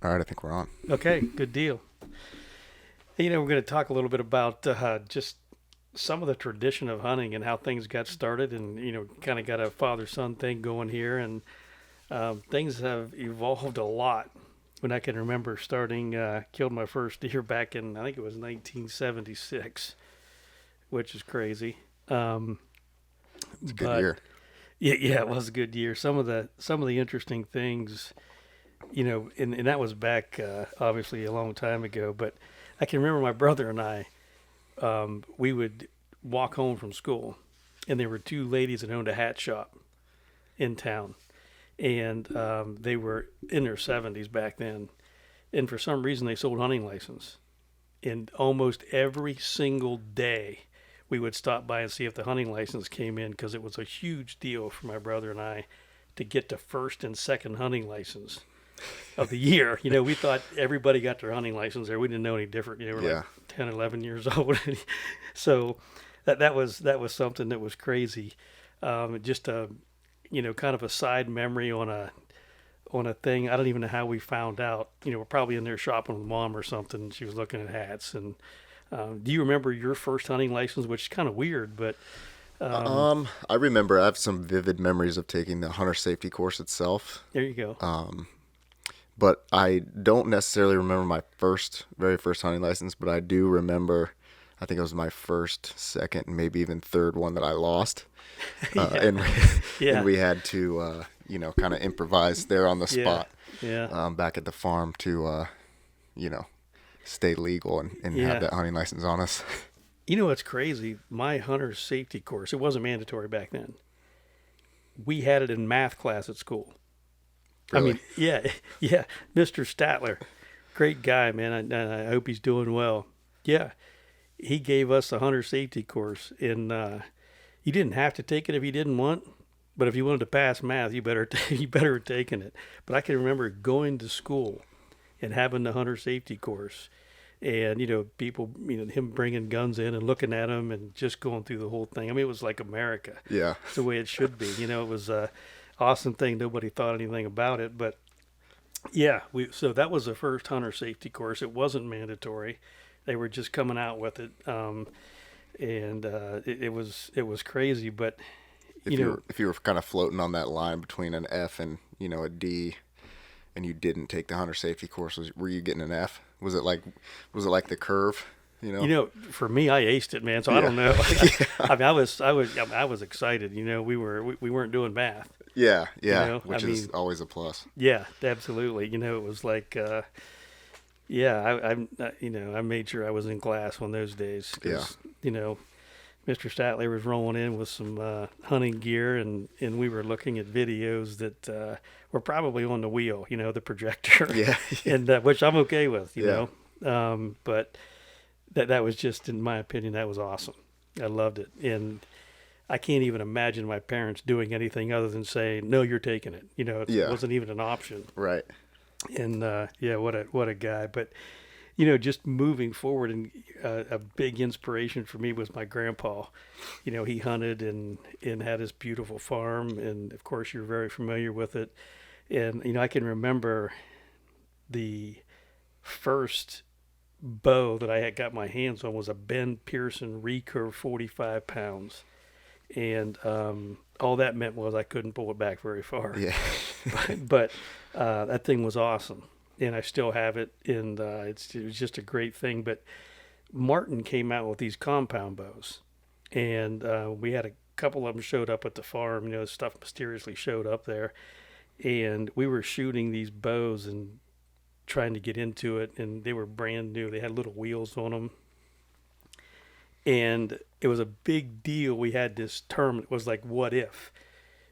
All right, I think we're on. Okay, good deal. We're going to talk a little bit about just some of the tradition of hunting and how things got started, and kind of got a father-son thing going here, and things have evolved a lot. When I can remember starting, killed my first deer back in I think it was 1976, which is crazy. Um, It's a good but year. yeah, it was a good year. Some of the interesting things, and that was back obviously a long time ago. But I can remember my brother and I, we would walk home from school, and there were two ladies that owned a hat shop in town, and they were in their 70s back then. And for some reason, they sold hunting license. And almost every single day, we would stop by and see if the hunting license came in because it was a huge deal for my brother and I to get the first and second hunting license of the year. We thought everybody got their hunting license there. We didn't know any different. We're like Yeah. 10, 11 years old. So that was something that was crazy. Just a kind of a side memory on a thing. I don't even know how we found out. We're probably in there shopping with mom or something. She was looking at hats. And do you remember your first hunting license? Which is kind of weird, but I remember I have some vivid memories of taking the hunter safety course itself, there you go. but I don't necessarily remember my very first hunting license, but I do remember, I think it was my first, second, and maybe even third one that I lost. Yeah, And and yeah, we had to, kind of improvise there on the yeah, spot, yeah, back at the farm to, you know, stay legal and have yeah. that hunting license on us. What's crazy? My hunter safety course, it wasn't mandatory back then. We had it in math class at school. I Really? mean, yeah, yeah. Mr. Statler, great guy, man. I hope he's doing well. Yeah, he gave us a hunter safety course, and you didn't have to take it if you didn't want. But if you wanted to pass math, you better have taken it. But I can remember going to school and having the hunter safety course, and people, him bringing guns in and looking at them and just going through the whole thing. I mean, it was like America. Yeah. It's the way it should be. It was a awesome thing. Nobody thought anything about it, but yeah, we so that was the first hunter safety course. It wasn't mandatory. They were just coming out with it, and it was crazy. But you know, If you were kind of floating on that line between an F and a D, and you didn't take the hunter safety course, were you getting an F? Was it like the curve? You know? for me, I aced it, man. So I Yeah. don't know. Yeah. I was excited. We weren't doing math. Yeah. You Yeah. know, I Which is mean, always a plus. yeah, absolutely. It was like, yeah, I made sure I was in class one of those days Yeah. because Mr. Statler was rolling in with some hunting gear, and we were looking at videos that were probably on the wheel, the projector, Yeah. and which I'm okay with, Yeah. but that was just, in my opinion, that was awesome. I loved it, and I can't even imagine my parents doing anything other than saying, "No, you're taking it." It Yeah. wasn't even an option. Right. And yeah, what a guy. But just moving forward, and a big inspiration for me was my grandpa. He hunted and had his beautiful farm, and of course you're very familiar with it. And I can remember the first bow that I had got my hands on was a Ben Pearson recurve 45 pounds, and all that meant was I couldn't pull it back very far. Yeah. But that thing was awesome, and I still have it, and it was just a great thing. But Martin came out with these compound bows, and we had a couple of them showed up at the farm. Stuff mysteriously showed up there, and we were shooting these bows and trying to get into it, and they were brand new. They had little wheels on them, and it was a big deal. We had this term. It was like, "What if?"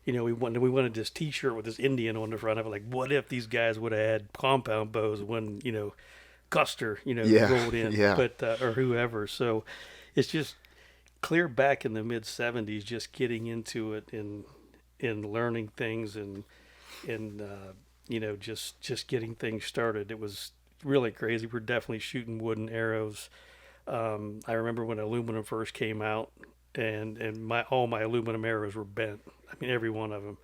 We wanted this T-shirt with this Indian on the front of it, like, what if these guys would have had compound bows when Custer Yeah. rolled in, Yeah. but or whoever. So it's just clear back in the mid '70s, just getting into it and learning things and just getting things started. It was really crazy. We're definitely shooting wooden arrows. I remember when aluminum first came out, and all my aluminum arrows were bent. I mean, every one of them.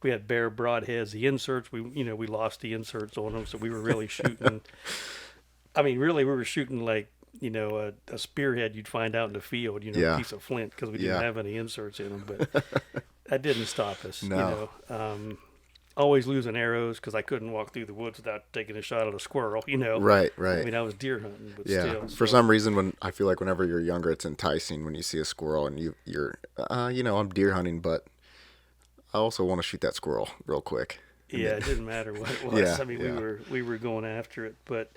we had bare broadheads. The inserts, we lost the inserts on them, so we were really shooting. I mean, really, we were shooting like a spearhead you'd find out in the field, a Yeah. piece of flint because we didn't Yeah. have any inserts in them. But that didn't stop us, No. always losing arrows because I couldn't walk through the woods without taking a shot at a squirrel. Right, I right. mean, I was deer hunting, but Yeah. still. For So some reason, when I feel like whenever you're younger, it's enticing when you see a squirrel and I'm deer hunting, but I also want to shoot that squirrel real quick. And yeah, then, it didn't matter what it was. yeah, I mean, we yeah, were going after it, but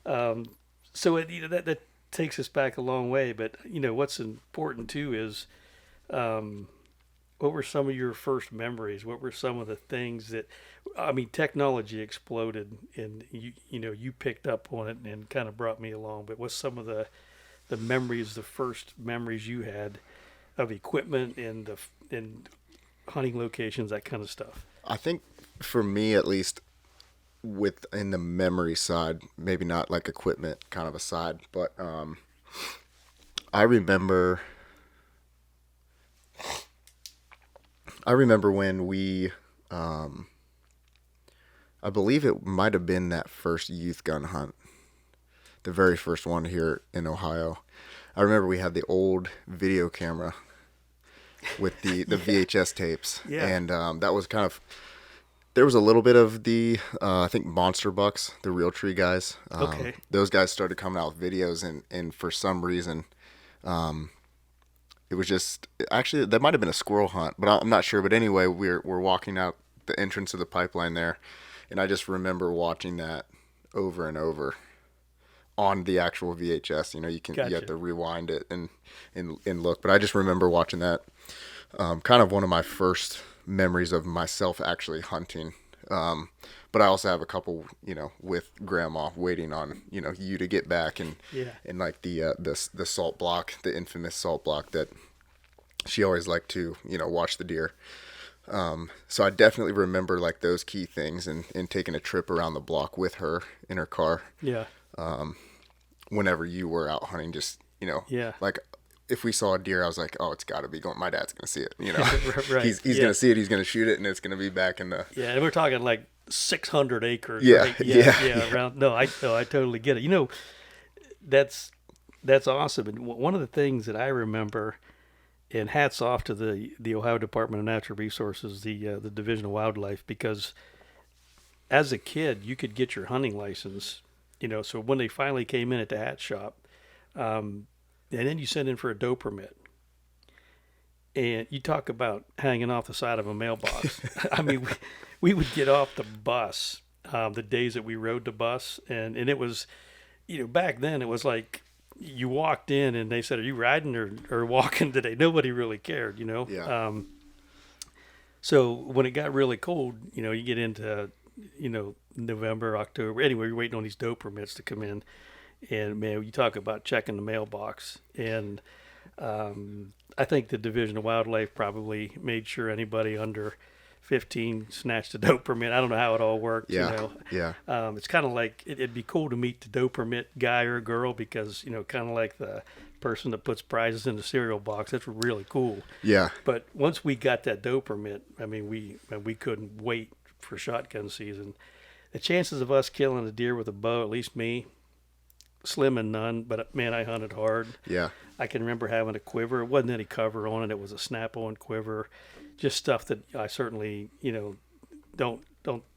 um, so that takes us back a long way. But what's important too is what were some of your first memories? What were some of the things that, I mean, technology exploded and you picked up on it and kind of brought me along. But what's some of the memories, the first memories you had of equipment and hunting locations, that kind of stuff? I think for me at least, within the memory side, maybe not like equipment kind of aside, but I remember I remember when I believe it might have been that first youth gun hunt, the very first one here in Ohio. I remember we had the old video camera with the Yeah, VHS tapes, yeah, and that was kind of, there was a little bit of the I think Monster Bucks, the Real Tree guys. okay, Those guys started coming out with videos, and for some reason, it was just, actually that might have been a squirrel hunt, but I'm not sure. But anyway, we're walking out the entrance of the pipeline there, and I just remember watching that over and over on the actual VHS. You have gotcha. to rewind it and look, but I just remember watching that. Kind of one of my first memories of myself actually hunting. But I also have a couple, with grandma waiting on, you to get back, Yeah, and like the salt block, the infamous salt block that she always liked to, watch the deer. So I definitely remember like those key things, and taking a trip around the block with her in her car yeah, whenever you were out hunting. Just, yeah. like if we saw a deer, I was like, oh, it's got to be going. My dad's gonna see it. Right. He's Yeah. gonna see it. He's gonna shoot it, and it's gonna be back in the. Yeah, and we're talking like 600 acres, Yeah, right? Yeah, yeah, yeah. yeah, Around. No, I totally get it. That's that's awesome. And one of the things that I remember, and hats off to the Ohio Department of Natural Resources, the Division of Wildlife, because as a kid you could get your hunting license. So when they finally came in at the hat shop, and then you send in for a doe permit. And you talk about hanging off the side of a mailbox. I mean, we would get off the bus the days that we rode the bus, and it was, back then it was like you walked in and they said, "Are you riding or walking today?" Nobody really cared. yeah, So when it got really cold, you get into, November, October. Anyway, you're waiting on these doe permits to come in, and man, you talk about checking the mailbox. And I think the Division of Wildlife probably made sure anybody under 15 snatched a doe permit. I don't know how it all worked. yeah, yeah, It's kind of like it'd be cool to meet the doe permit guy or girl because kind of like the person that puts prizes in the cereal box. That's really cool. yeah, But once we got that doe permit, I mean, we couldn't wait for shotgun season. The chances of us killing a deer with a bow, at least me, slim and none. But man, I hunted hard. yeah, I can remember having a quiver. It wasn't any cover on it. It was a snap-on quiver. Just stuff that I certainly, don't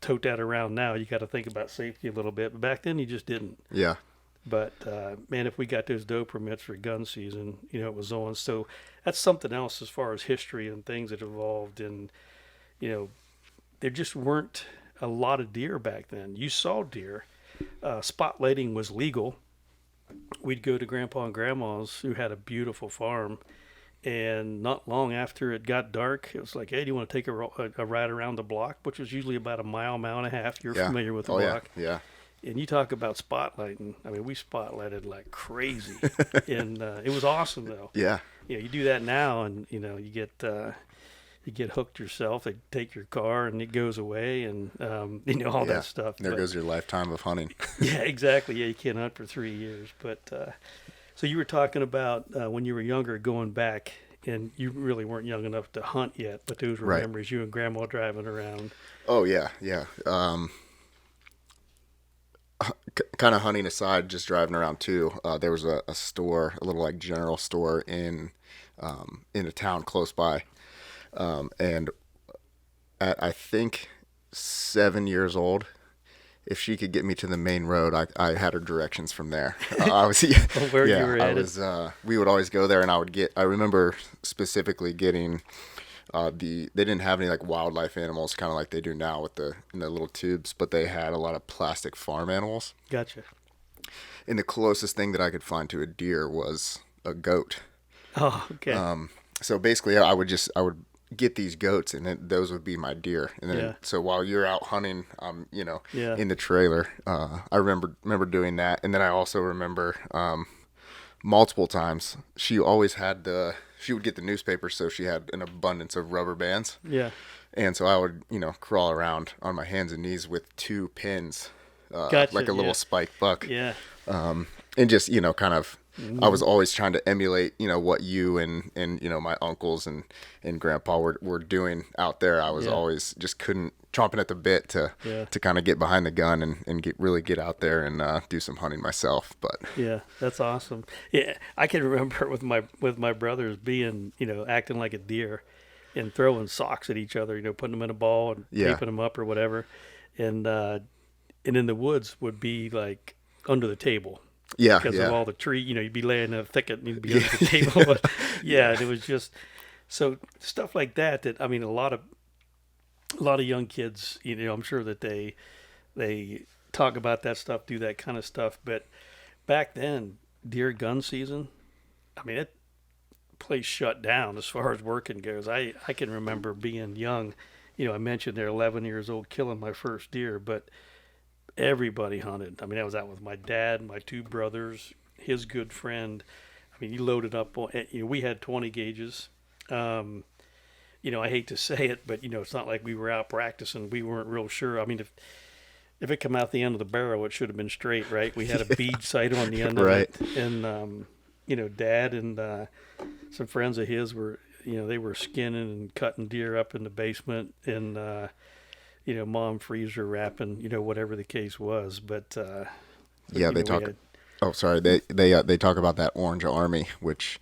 tote that around now. You got to think about safety a little bit. But back then, you just didn't. yeah, But man, if we got those doe permits for gun season, it was on. So that's something else as far as history and things that evolved. And there just weren't a lot of deer back then. You saw deer. Spotlighting was legal. We'd go to Grandpa and Grandma's who had a beautiful farm, and not long after it got dark, it was like, "Hey, do you want to take a ride around the block?" Which was usually about a mile, mile and a half. You're yeah. familiar with the Oh yeah, block. yeah, And you talk about spotlighting. I mean, we spotlighted like crazy, and it was awesome though. yeah, You do that now, and you get hooked yourself. They take your car, and it goes away, and all yeah. that stuff. There But goes your lifetime of hunting. yeah, exactly. Yeah, you can't hunt for 3 years. But so you were talking about when you were younger, going back and you really weren't young enough to hunt yet, but those were Right. memories. You and Grandma driving around. Oh yeah, yeah. Kind of hunting aside, just driving around too. There was a store, a little like general store in a town close by, and at I think 7 years old, if she could get me to the main road, I had her directions from there. I was Where you yeah, were I headed. was. We would always go there, and I would get. I remember specifically getting they didn't have any like wildlife animals, kind of like they do now with the in the little tubes, but they had a lot of plastic farm animals. Gotcha. And the closest thing that I could find to a deer was a goat. Oh, okay. So basically, I would get these goats, and then those would be my deer. And then Yeah. so while you're out hunting, Yeah. in the trailer, I remember doing that. And then I also remember multiple times she would get the newspaper, so she had an abundance of rubber bands. Yeah. And so I would, crawl around on my hands and knees with two pins, Gotcha. like a little Yeah. spike buck, Yeah. and just kind of. I was Hmm. always trying to emulate, what you and my uncles and grandpa were doing out there. I was Yeah. always just couldn't chomping at the bit Yeah. to kind of get behind the gun and really get out there and do some hunting myself. But Yeah, that's awesome. Yeah, I can remember with my brothers being, acting like a deer and throwing socks at each other, putting them in a ball and yeah, taping them up or whatever. And in the woods would be like under the table yeah, because of yeah, all the tree, you'd be laying in a thicket and you'd be yeah, under the table. But yeah, and it was just so stuff like that I mean a lot of young kids, I'm sure that they talk about that stuff, do that kind of stuff, but back then, deer gun season, I mean, it place shut down as far as working goes. I can remember being young. I mentioned they're 11 years old killing my first deer, but everybody hunted. I mean, I was out with my dad, my two brothers, his good friend. I mean, you loaded up on, we had 20 gauges. Um, I hate to say it, but, it's not like we were out practicing. We weren't real sure. I mean, if it come out the end of the barrel, it should have been straight, right? We had a bead sight on the end of right, it, and Dad and some friends of his were, they were skinning and cutting deer up in the basement, and Mom freezer wrapping, whatever the case was. But yeah. They we talk. had, Oh, sorry. They talk about that Orange Army, which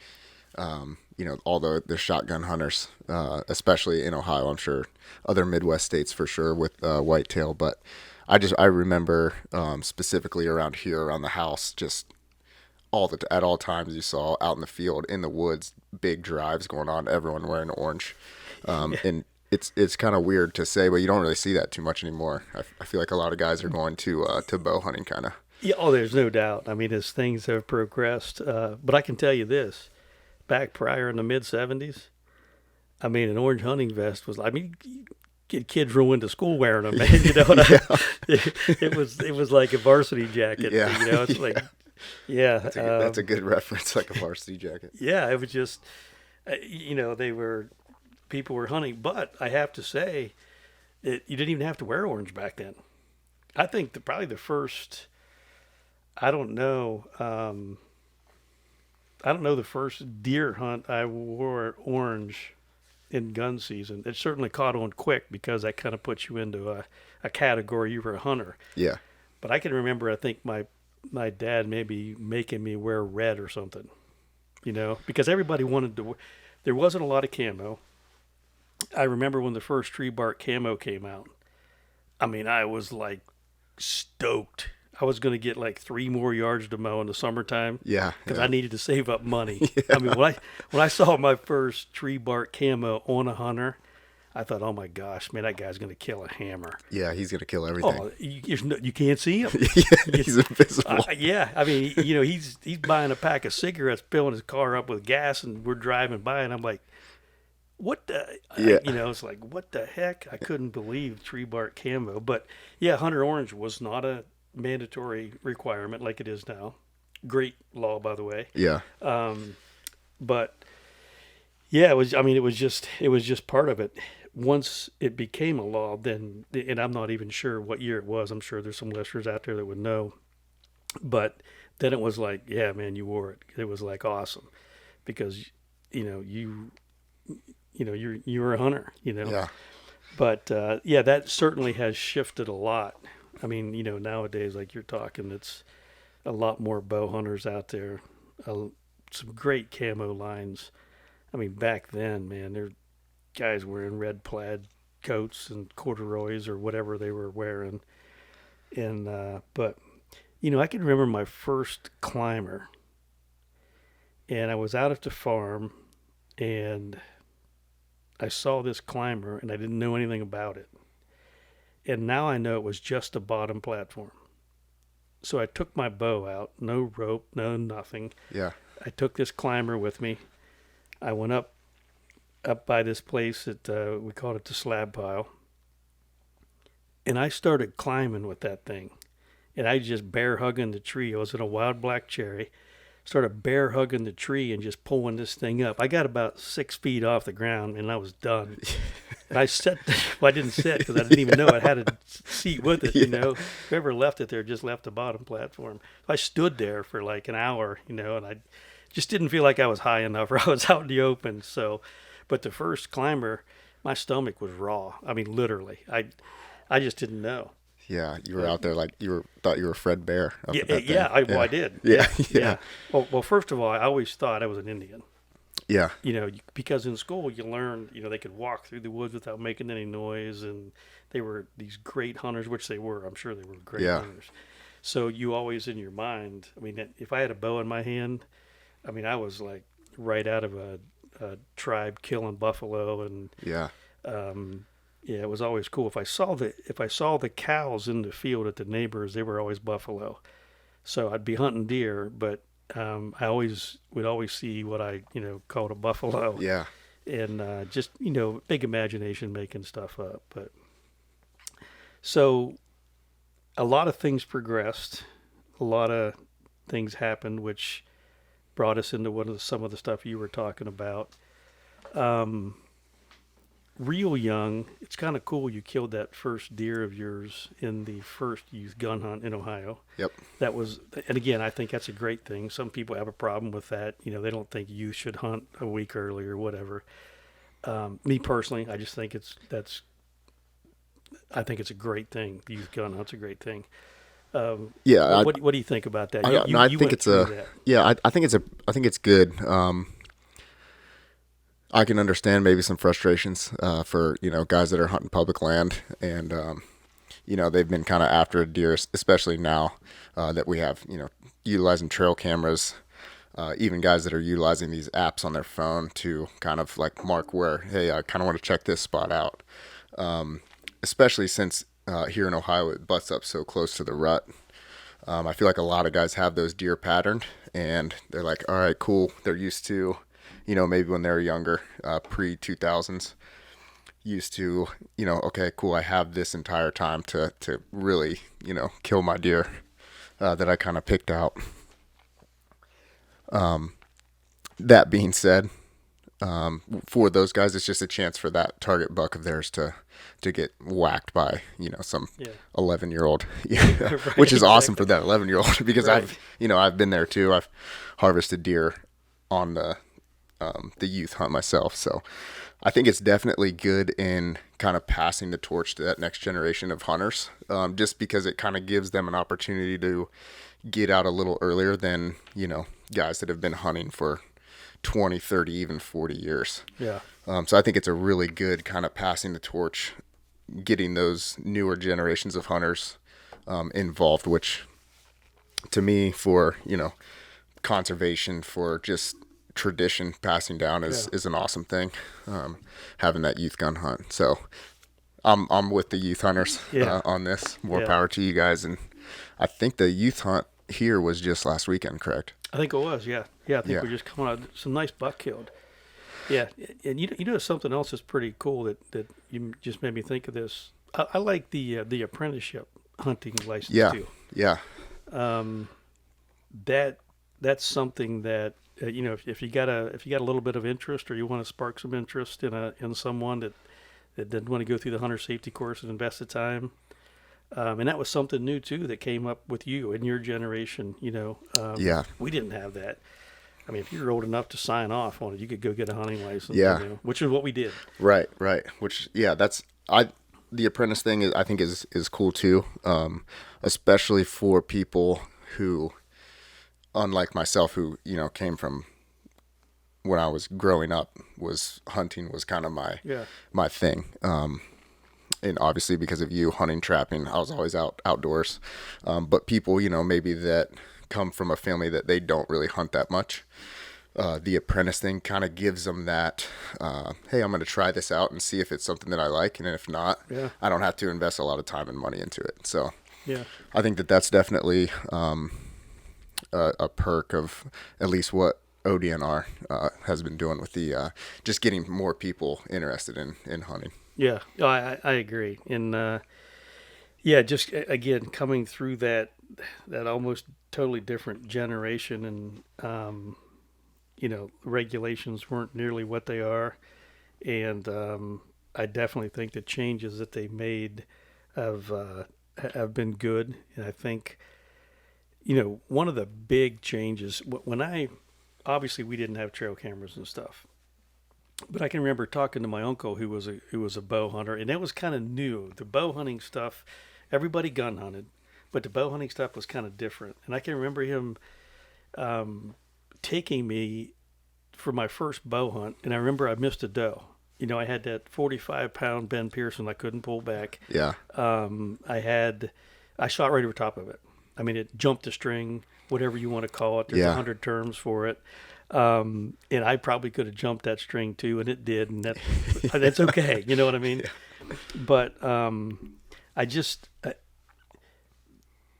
all the shotgun hunters, especially in Ohio, I'm sure other Midwest states for sure with whitetail. But I remember specifically around here around the house, just at all times you saw out in the field in the woods, big drives going on, everyone wearing orange, yeah, and it's kind of weird to say, but you don't really see that too much anymore. I feel like a lot of guys are going to bow hunting kind of. yeah. Oh, there's no doubt. I mean, as things have progressed, but I can tell you this: back prior in the mid '70s, I mean, an orange hunting vest was. I mean, get kids real into school wearing them, man. Yeah, It was like a varsity jacket. yeah, It's yeah. like, yeah, That's a good reference, like a varsity jacket. yeah. It was just, they were people were hunting, but I have to say, you didn't even have to wear orange back then. I think probably the first. I don't know. I don't know the first deer hunt I wore orange in gun season. It certainly caught on quick because that kind of puts you into a category. You were a hunter. Yeah, But I can remember, I think my dad maybe making me wear red or something, because everybody wanted to. There wasn't a lot of camo. I remember when the first tree bark camo came out. I mean, I was like stoked. I was going to get like 3 more yards to mow in the summertime yeah, because I yeah, needed to save up money. I mean, when I saw my first tree bark camo on a hunter, I thought, oh my gosh, man, that guy's going to kill a hammer. yeah. He's gonna kill everything. Oh, you can't see him. Yeah, he's invisible. Yeah, I mean, he's buying a pack of cigarettes, filling his car up with gas, and we're driving by, and I'm like, what the, Yeah, it's like, what the heck? I couldn't believe tree bark camo. But yeah, hunter orange was not a mandatory requirement like it is now. Great law, by the way. yeah, But yeah, it was. I mean, it was just part of it. Once it became a law, then, and I'm not even sure what year it was. I'm sure there's some listeners out there that would know. But then it was like, yeah, man, you wore it. It was like awesome because, you're a hunter, Yeah. But yeah, that certainly has shifted a lot. I mean, nowadays, like you're talking, it's a lot more bow hunters out there. Uh, some great camo lines. I mean, back then, man, there guys wearing red plaid coats and corduroys or whatever they were wearing. And but I can remember my first climber, and I was out at the farm, and I saw this climber, and I didn't know anything about it. And now I know it was just a bottom platform. So I took my bow out, no rope, no nothing. Yeah. I took this climber with me. I went up by this place that we called it the slab pile, and I started climbing with that thing. And I just bear hugging the tree. I was in a wild black cherry. Started bear hugging the tree and just pulling this thing up. I got about 6 feet off the ground and I was done. And I set, well, I didn't sit because I didn't even know I had a seat with it, Whoever left it there just left the bottom platform. So I stood there for like an hour, and I just didn't feel like I was high enough or I was out in the open. So, but the first climber, my stomach was raw. I mean, literally. I just didn't know. Yeah, you were out there like thought you were Fred Bear. Up Yeah, at that yeah, thing. I did. Yeah, Yeah, yeah, yeah. Well, first of all, I always thought I was an Indian. yeah, Because in school you learned, they could walk through the woods without making any noise, and they were these great hunters, which they were. I'm sure they were great Yeah. hunters. So you always in your mind, I mean, if I had a bow in my hand, I mean, I was like right out of a tribe killing buffalo, and yeah, yeah, it was always cool. If I saw the cows in the field at the neighbors, they were always buffalo. So I'd be hunting deer, but I always would always see what I called a buffalo, yeah, and just big imagination making stuff up. But so a lot of things progressed, a lot of things happened, which brought us into some of the stuff you were talking about. Um, Real young, it's kind of cool you killed that first deer of yours in the first youth gun hunt in Ohio. yep, That was, and again, I think that's a great thing. Some people have a problem with that. They don't think youth should hunt a week early or whatever. Me personally, I just think I think it's a great thing. The youth gun hunt's a great thing. yeah. What do you think about that? I You think went it's through a that. yeah. I think it's good. I can understand maybe some frustrations for guys that are hunting public land, and they've been kind of after a deer, especially now that we have utilizing trail cameras. Even guys that are utilizing these apps on their phone to kind of like mark where, hey, I kind of want to check this spot out. Especially since here in Ohio it butts up so close to the rut. I feel like a lot of guys have those deer patterned, and they're like, all right, cool. They're used to, maybe when they were younger, pre-2000s, used to, okay, cool, I have this entire time to really, kill my deer that I kind of picked out. That being said, for those guys, it's just a chance for that target buck of theirs to get whacked by some Yeah. 11-year-old, Right, which is awesome exactly. for that 11-year-old because Right. I've been there too. I've harvested deer on the youth hunt myself, so I think it's definitely good in kind of passing the torch to that next generation of hunters, just because it kind of gives them an opportunity to get out a little earlier than guys that have been hunting for 20, 30, even 40 years. Yeah. So I think it's a really good kind of passing the torch, getting those newer generations of hunters involved, which to me for, conservation, for just tradition passing down is, Yeah. is an awesome thing. Having that youth gun hunt. So I'm with the youth hunters Yeah. on this. More Yeah. power to you guys. And I think the youth hunt here was just last weekend, correct? I think it was, yeah. Yeah, I think Yeah. we're just coming out some nice buck killed. Yeah, and you know something else that's pretty cool that you just made me think of this. I like the apprenticeship hunting license Yeah. too. Yeah. That's something that if you got a little bit of interest, or you want to spark some interest in someone that didn't want to go through the hunter safety course and invest the time. And that was something new too that came up with you in your generation. Yeah. We didn't have that. I mean, if you're old enough to sign off on it, you could go get a hunting license, Yeah. which is what we did. Right, right. Which, yeah, that's I. The apprentice thing is, I think, is cool too, especially for people who, unlike myself, who came from when I was growing up, was hunting was kind of Yeah. my thing. And obviously because of you hunting, trapping, I was always outdoors. But people, maybe that come from a family that they don't really hunt that much. The apprentice thing kind of gives them that, hey, I'm going to try this out and see if it's something that I like. And if not, Yeah. I don't have to invest a lot of time and money into it. So Yeah. I think that that's definitely a perk of at least what ODNR has been doing with the just getting more people interested in hunting. Yeah. Oh, I agree. And, yeah, just again, coming through that almost totally different generation and, regulations weren't nearly what they are. And, I definitely think the changes that they made have, have been good. And I think, one of the big changes when I obviously we didn't have trail cameras and stuff, but I can remember talking to my uncle who was a bow hunter, and it was kind of new. The bow hunting stuff, everybody gun hunted, but the bow hunting stuff was kind of different. And I can remember him taking me for my first bow hunt, and I remember I missed a doe. I had that 45-pound Ben Pearson I couldn't pull back. Yeah. I shot right over top of it. I mean, it jumped the string, whatever you want to call it. There's Yeah. 100 terms for it. And I probably could have jumped that string too, and it did, and that's okay. You know what I mean? Yeah. But I just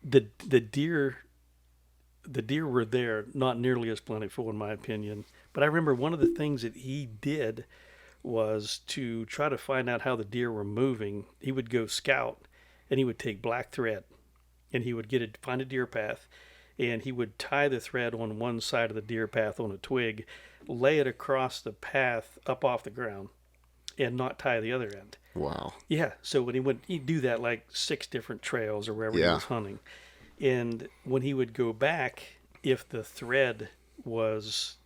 the deer were there, not nearly as plentiful in my opinion. But I remember one of the things that he did was to try to find out how the deer were moving. He would go scout, and he would take black thread, and he would find a deer path, and he would tie the thread on one side of the deer path on a twig, lay it across the path up off the ground, and not tie the other end. Wow. Yeah, so when he'd do that like 6 different trails or wherever he Yeah. was hunting, and when he would go back, if the thread was,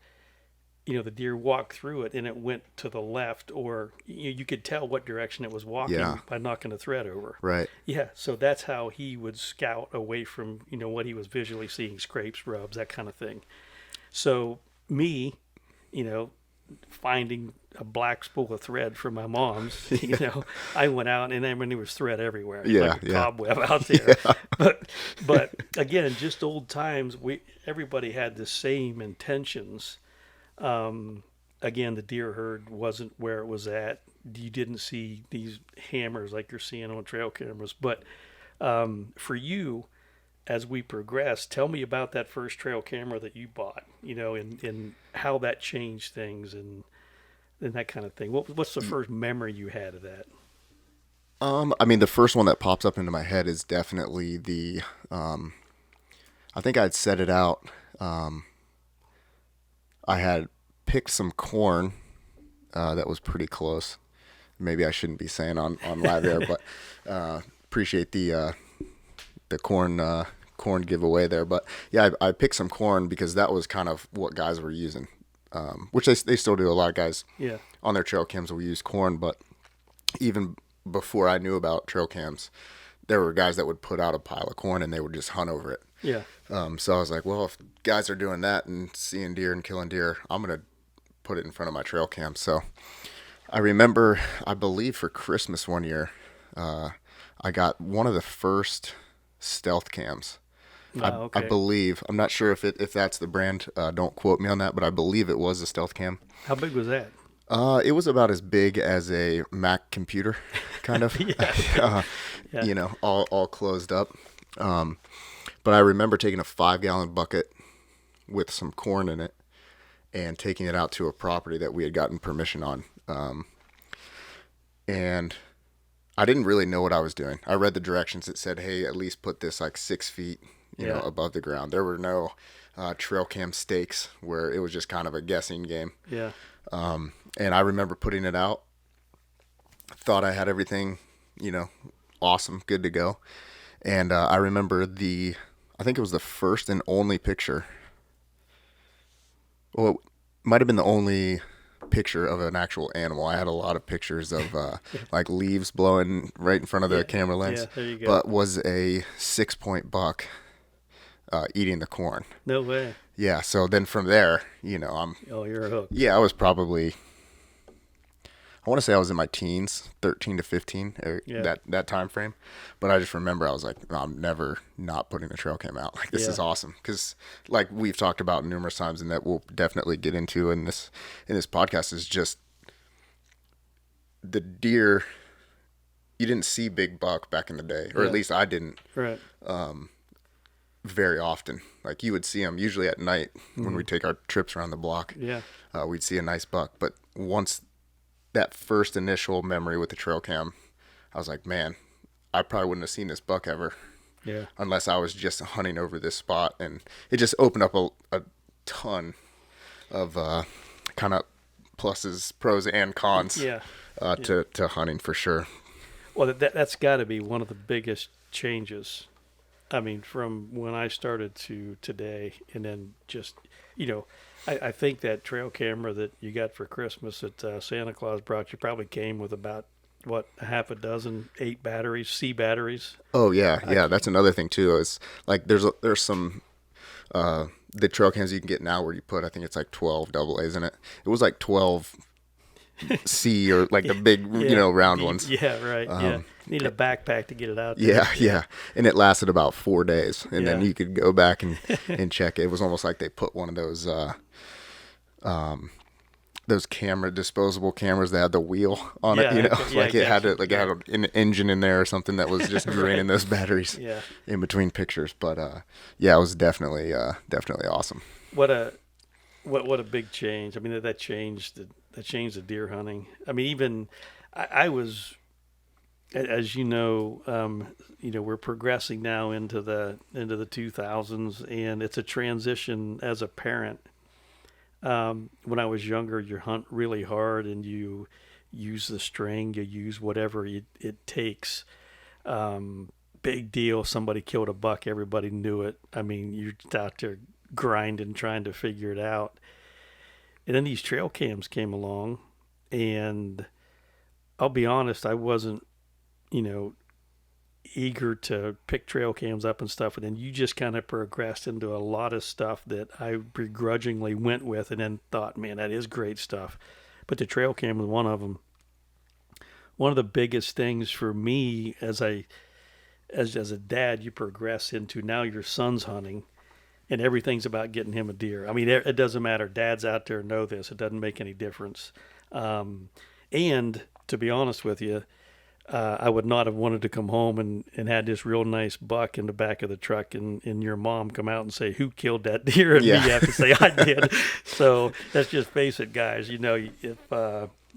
the deer walked through it and it went to the left, or you could tell what direction it was walking Yeah. by knocking the thread over. Right. Yeah, so that's how he would scout away from, what he was visually seeing, scrapes, rubs, that kind of thing. So me, finding a black spool of thread from my mom's, I went out, and then when there was thread everywhere, Yeah, like a yeah. cobweb out there. Yeah. But again, just old times. Everybody had the same intentions. Again, the deer herd wasn't where it was at. You didn't see these hammers like you're seeing on trail cameras. But for you, as we progress, tell me about that first trail camera that you bought, and how that changed things and that kind of thing. What's the first memory you had of that? I mean, the first one that pops up into my head is definitely the. I think I'd set it out. I had picked some corn that was pretty close. Maybe I shouldn't be saying on live air, but appreciate the corn giveaway there. But yeah, I picked some corn because that was kind of what guys were using, which they still do. A lot of guys Yeah. on their trail cams will use corn, but even before I knew about trail cams, there were guys that would put out a pile of corn and they would just hunt over it. Yeah. So I was like, well, if guys are doing that and seeing deer and killing deer, I'm going to put it in front of my trail cam. So I remember, I believe for Christmas one year, I got one of the first stealth cams. I Okay. believe, I'm not sure if that's the brand. Don't quote me on that, but I believe it was a stealth cam. How big was that? It was about as big as a Mac computer, kind of. Yeah. Yeah. All closed up. But I remember taking a 5-gallon bucket with some corn in it and taking it out to a property that we had gotten permission on. And I didn't really know what I was doing. I read the directions. It said, hey, at least put this like 6 feet, Yeah. above the ground. There were no trail cam stakes where it was just kind of a guessing game. Yeah. And I remember putting it out. Thought I had everything, awesome, good to go. And I remember I think it was the first and only picture Well, it might have been the only picture of an actual animal. I had a lot of pictures of Yeah, like leaves blowing right in front of the yeah, camera yeah. lens, There you go. but was a 6 point buck eating the corn. No way. Yeah, so then from there, Oh, you're hooked. yeah, I was probably, I want to say I was in my teens, 13 to 15, or Yeah, that time frame. But I just remember I was like, no, I'm never not putting the trail cam out. Like this yeah, is awesome because like we've talked about numerous times and that we'll definitely get into in this podcast is just the deer. You didn't see big buck back in the day, or at yeah. least I didn't Right. very often. Like you would see them usually at night when Hmm. we take our trips around the block. Yeah, We'd see a nice buck, but once that first initial memory with the trail cam, I was like, man, I probably wouldn't have seen this buck ever yeah, unless I was just hunting over this spot. And it just opened up a ton of kind of pluses, pros, and cons yeah, yeah. to hunting for sure. Well, that's got to be one of the biggest changes. I mean, from when I started to today, and then just, you know, I think that trail camera that you got for Christmas that Santa Claus brought you probably came with about what a half a dozen 8 batteries, C batteries. Oh yeah, I yeah. can't, That's another thing too. Is like there's some the trail cams you can get now where you put I think it's like 12 double A's in it. It was like 12 C or like the big yeah, round ones. yeah, right, yeah. Needed a backpack to get it out there. Yeah, yeah. And it lasted about 4 days. And then Yeah, you could go back and check. It was almost like they put one of those camera disposable cameras that had the wheel on it, yeah, okay, yeah. I like it had got you. to, like it Yeah, had an engine in there or something that was just draining right. those batteries Yeah. in between pictures. But yeah, it was definitely awesome. What a what a big change. I mean that changed the deer hunting. I mean even I was as you know we're progressing now into the 2000s and it's a transition as a parent. When I was younger, you hunt really hard and you use the string, you use whatever it takes. Big deal. Somebody killed a buck. Everybody knew it. I mean, you're out there grinding, trying to figure it out. And then these trail cams came along, and I'll be honest, I wasn't, you know, eager to pick trail cams up and stuff. And then you just kind of progressed into a lot of stuff that I begrudgingly went with, and then thought, man, that is great stuff. But the trail cam was one of them. One of the biggest things for me as a dad, you progress into now your son's hunting and everything's about getting him a deer. I mean, it doesn't matter. Dads out there know this. It doesn't make any difference. Um, and to be honest with you, I would not have wanted to come home and had this real nice buck in the back of the truck and your mom come out and say, who killed that deer? And me Yeah. have to say, I did. So let's just face it, guys. You know,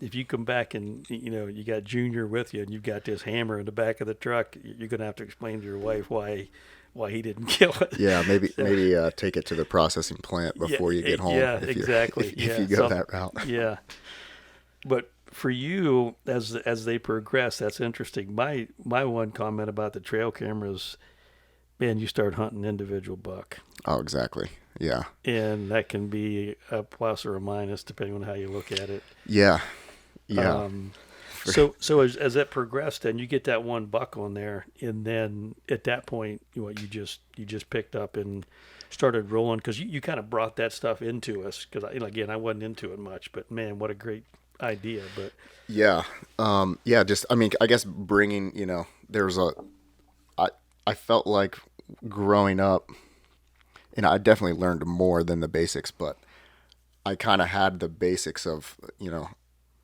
if you come back and, you know, you got Junior with you and you've got this hammer in the back of the truck, you're going to have to explain to your wife why he didn't kill it. Yeah, maybe So, maybe take it to the processing plant yeah, before you get home yeah, if you exactly. if Yeah, you go that route. yeah. But for you, as they progress, that's interesting. My one comment about the trail cameras, man, you start hunting individual buck, Oh, exactly. Yeah. and that can be a plus or a minus depending on how you look at it. Yeah. Yeah. Um, For, so as it progressed, then you get that one buck on there, and then at that point, you just picked up and started rolling because you kind of brought that stuff into us. Because again, I wasn't into it much, but man, what a great idea! But yeah. Yeah, just I mean, I guess bringing, there's I I felt like growing up and I definitely learned more than the basics, but I kind of had the basics of,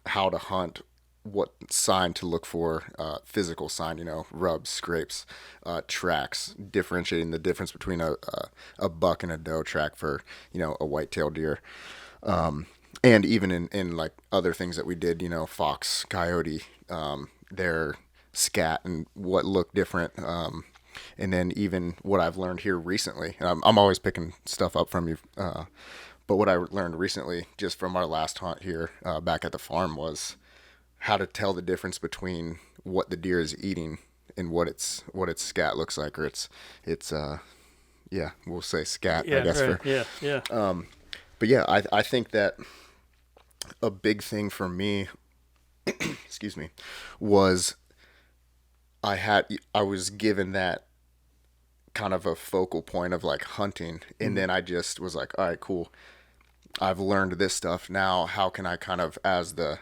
how to hunt, what sign to look for, physical sign, rubs, scrapes, tracks, differentiating the difference between a buck and a doe track for, a whitetail deer. And even in like other things that we did, fox, coyote, their scat and what looked different. And then even what I've learned here recently, and I'm always picking stuff up from you. But what I learned recently, just from our last hunt here back at the farm, was how to tell the difference between what the deer is eating and what its scat looks like, or it's yeah, we'll say scat, I yeah, guess right, for yeah, yeah, But yeah, I think that a big thing for me, excuse me, was I was given that kind of a focal point of like hunting, and Mm, then I just was like, all right, cool. I've learned this stuff. Now, how can I kind of, as the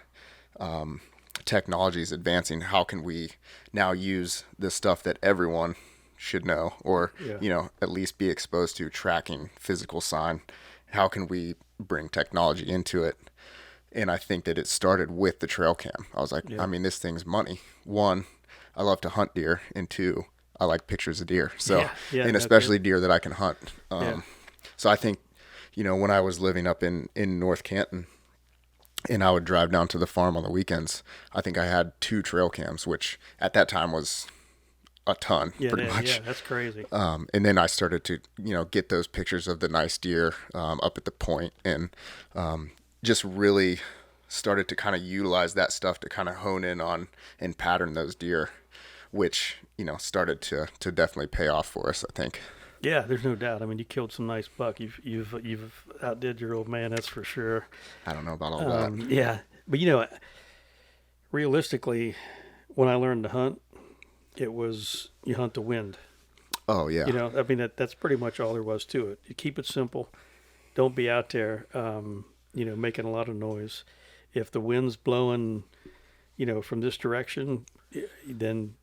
technology is advancing, how can we now use the stuff that everyone should know, or yeah, at least be exposed to, tracking physical sign? How can we bring technology into it? And I think that it started with the trail cam. I was like, I yeah, mean, this thing's money. One, I love to hunt deer, and two, I like pictures of deer. So, yeah, yeah. and No kidding. especially deer that I can hunt. Yeah, So I think, when I was living up in North Canton, and I would drive down to the farm on the weekends, I think I had two trail cams, which at that time was a ton, yeah, pretty yeah. much. That's crazy. And then I started to, get those pictures of the nice deer up at the point, and just really started to kind of utilize that stuff to kind of hone in on and pattern those deer, which, started to definitely pay off for us, I think. Yeah, there's no doubt. I mean, you killed some nice buck. You've outdid your old man. That's for sure. I don't know about all that. Yeah, but realistically, when I learned to hunt, it was you hunt the wind. Oh, yeah. I mean that's pretty much all there was to it. You keep it simple. Don't be out there, making a lot of noise. If the wind's blowing, from this direction, then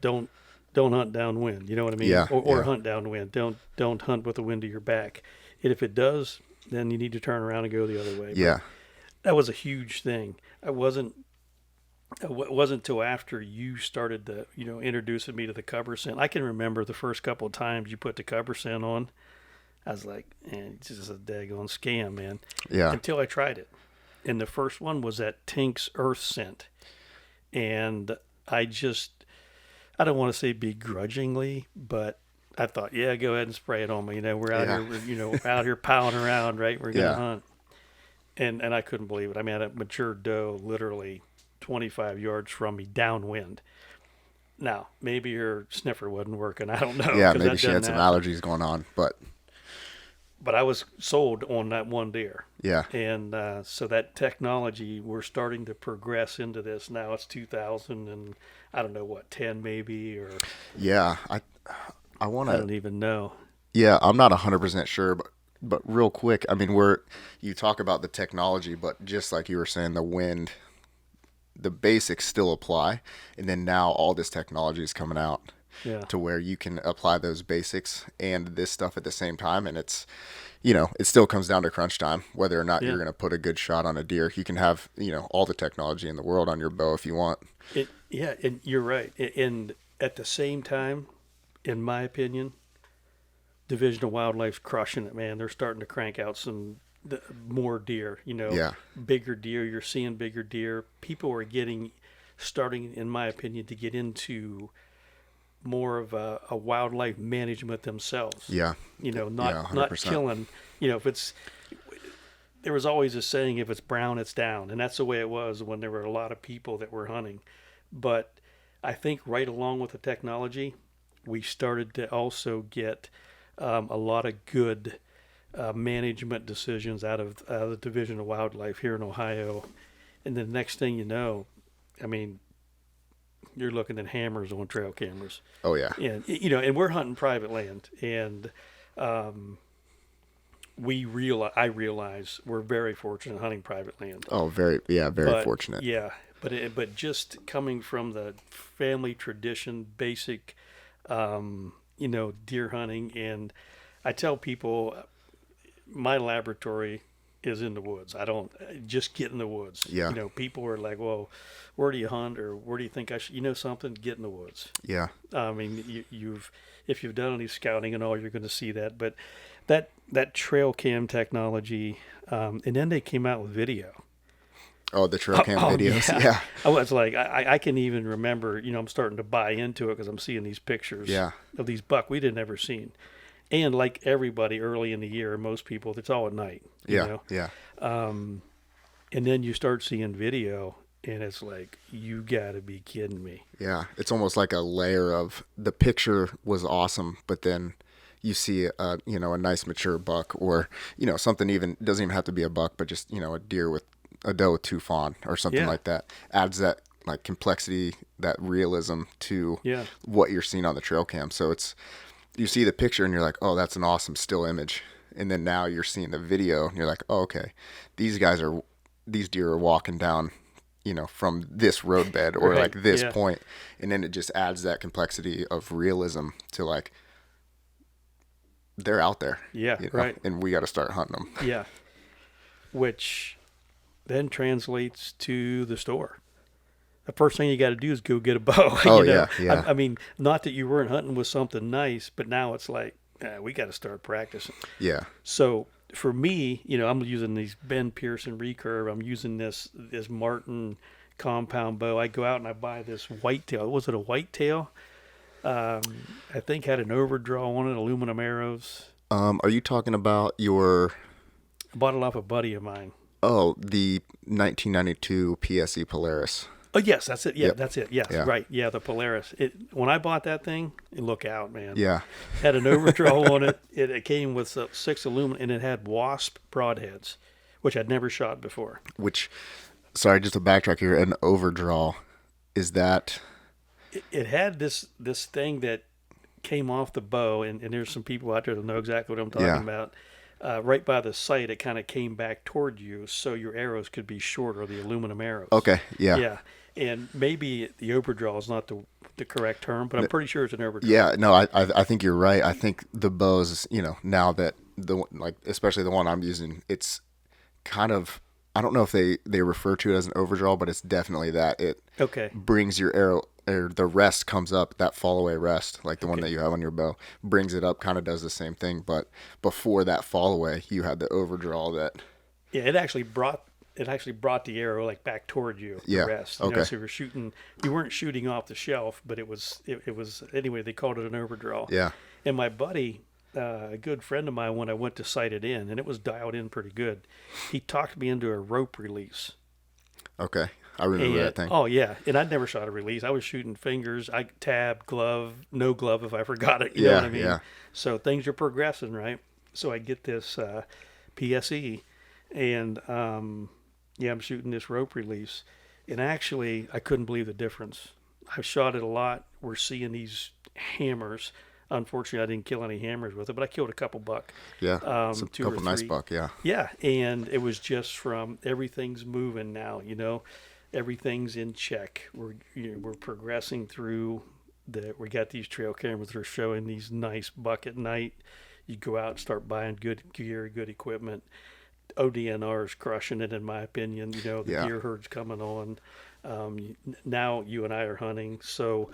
don't hunt downwind. You know what I mean? Yeah, Or yeah, hunt downwind. Don't hunt with the wind to your back. And if it does, then you need to turn around and go the other way. But yeah, that was a huge thing. It wasn't until after you started to introducing me to the cover scent. I can remember the first couple of times you put the cover scent on. I was like, man, this is a daggone scam, man. yeah, Until I tried it, and the first one was that Tink's Earth scent, and I don't want to say begrudgingly, but I thought, yeah, go ahead and spray it on me. We're out yeah, here, we're out here piling around, right? We're gonna yeah, hunt, and I couldn't believe it. I mean, I had a mature doe literally 25 yards from me downwind. Now, maybe her sniffer wasn't working. I don't know yeah. because Maybe that she had doesn't some happen. allergies going on, but But I was sold on that one deer. yeah, And so that technology, we're starting to progress into this. Now it's 2000 and I don't know what, 10 maybe, or yeah. I want I to. don't even know. Yeah, I'm not 100% sure, but real quick, I mean, you talk about the technology, but just like you were saying, the wind, the basics still apply, and then now all this technology is coming out Yeah. to where you can apply those basics and this stuff at the same time, and it still comes down to crunch time, whether or not Yeah. you're going to put a good shot on a deer. You can have, all the technology in the world on your bow if you want. Yeah, and you're right. And at the same time, in my opinion, Division of Wildlife's crushing it, man. They're starting to crank out more deer, Yeah, bigger deer. You're seeing bigger deer. People are starting, in my opinion, to get into more of a wildlife management themselves. yeah, yeah, Not 100%. killing. If it's there was always a saying, if it's brown, it's down, and that's the way it was when there were a lot of people that were hunting. But I think right along with the technology, we started to also get a lot of good management decisions out of the Division of Wildlife here in Ohio. And the next thing you know, I mean, you're looking at hammers on trail cameras, Oh yeah. and and we're hunting private land, and I realize we're very fortunate hunting private land, Oh, very but fortunate. yeah, but just coming from the family tradition, basic, deer hunting, and I tell people my laboratory is in the woods. I don't just get in the woods. Yeah, People are like, "Well, where do you hunt, or where do you think I should?" Something, get in the woods. yeah. I mean, if you've done any scouting and all, you're going to see that. But that trail cam technology, and then they came out with video. Oh, the trail cam videos. Yeah, Yeah, I was like, I can even remember. I'm starting to buy into it because I'm seeing these pictures yeah, of these buck we'd never seen. And like everybody early in the year, most people, it's all at night. yeah, yeah, And then you start seeing video, and it's like, you got to be kidding me. yeah. It's almost like a layer of the picture was awesome, but then you see a nice mature buck, or something, even doesn't even have to be a buck, but just a deer with a doe with two fawn or something Yeah. like that, adds that like complexity, that realism to Yeah. what you're seeing on the trail cam. So it's, you see the picture and you're like, oh, that's an awesome still image, and then now you're seeing the video and you're like, oh, okay, these deer are walking down, from this roadbed or Right. like this Yeah. point, and then it just adds that complexity of realism to like, they're out there, Yeah. Right. and we got to start hunting them. Yeah. Which then translates to the store. The first thing you got to do is go get a bow. Oh you know, yeah, yeah, I mean, not that you weren't hunting with something nice, but now it's like we got to start practicing. yeah. So for me, I'm using these Ben Pearson recurve. I'm using this Martin compound bow. I go out and I buy this whitetail. Was it a whitetail? Um, I think had an overdraw on it, aluminum arrows. Are you talking about your I bought it off a buddy of mine. the 1992 PSE Polaris? Oh yes, that's it. Yeah, Yep. that's it. Yes, Yeah. right. Yeah, the Polaris. When I bought that thing, look out, man. Yeah. Had an overdraw on it. It came with 6 aluminum, and it had wasp broadheads, which I'd never shot before. Which, sorry, just to backtrack here, an overdraw, is that? It had this thing that came off the bow, and there's some people out there that know exactly what I'm talking Yeah. about. Right by the sight, it kind of came back toward you, so your arrows could be shorter, the aluminum arrows. Okay. Yeah. Yeah, and maybe the overdraw is not the correct term, but I'm pretty sure it's an overdraw. Yeah. No, I think you're right. I think the bows, now that especially the one I'm using, it's kind of, I don't know if they refer to it as an overdraw, but it's definitely that. It Okay. brings your arrow, or the rest comes up, that fall away rest, like the one Okay. that you have on your bow, brings it up, kind of does the same thing. But before that fall away, you had the overdraw that. Yeah, it actually brought the arrow like back toward you. The Yeah. rest. Okay. So you weren't shooting off the shelf, but it was anyway. They called it an overdraw. Yeah. And my buddy, a good friend of mine, when I went to sight it in, and it was dialed in pretty good, he talked me into a rope release. Okay. I remember And, that thing. oh yeah, and I'd never shot a release. I was shooting fingers, tab, glove, no glove if I forgot it. You know Yeah, what I mean? yeah. So things are progressing, right? So I get this PSE, and I'm shooting this rope release, and actually I couldn't believe the difference. I've shot it a lot. We're seeing these hammers. Unfortunately, I didn't kill any hammers with it, but I killed a couple buck. Yeah. It's a 2 or couple nice 3. buck. Yeah. Yeah, and it was just from everything's moving now. Everything's in check. We're progressing through we got these trail cameras that are showing these nice buck at night. You go out and start buying good gear, good equipment. ODNR is crushing it, in my opinion. The Yeah. deer herd's coming on. Now you and I are hunting, so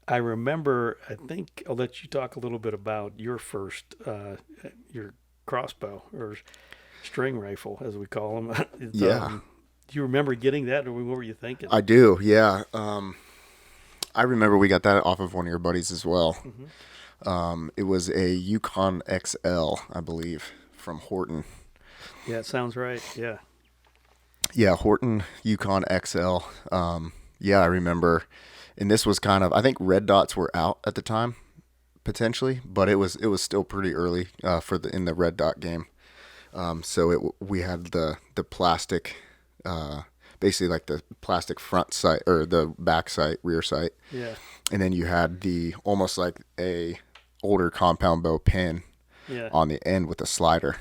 I remember. I think I'll let you talk a little bit about your first your crossbow or string rifle, as we call them. Yeah. Do you remember getting that, or what were you thinking? I do. Yeah. I remember we got that off of one of your buddies as well. It was a Yukon XL, I believe, from Horton. Yeah, it sounds right. Yeah. Yeah, Horton Yukon XL. Yeah, I remember. And this was kind of, I think red dots were out at the time, potentially, but it was still pretty early in the red dot game. So we had the plastic, basically like the plastic front sight or the back sight, rear sight, Yeah. and then you had the almost like a older compound bow pin Yeah. on the end with a slider.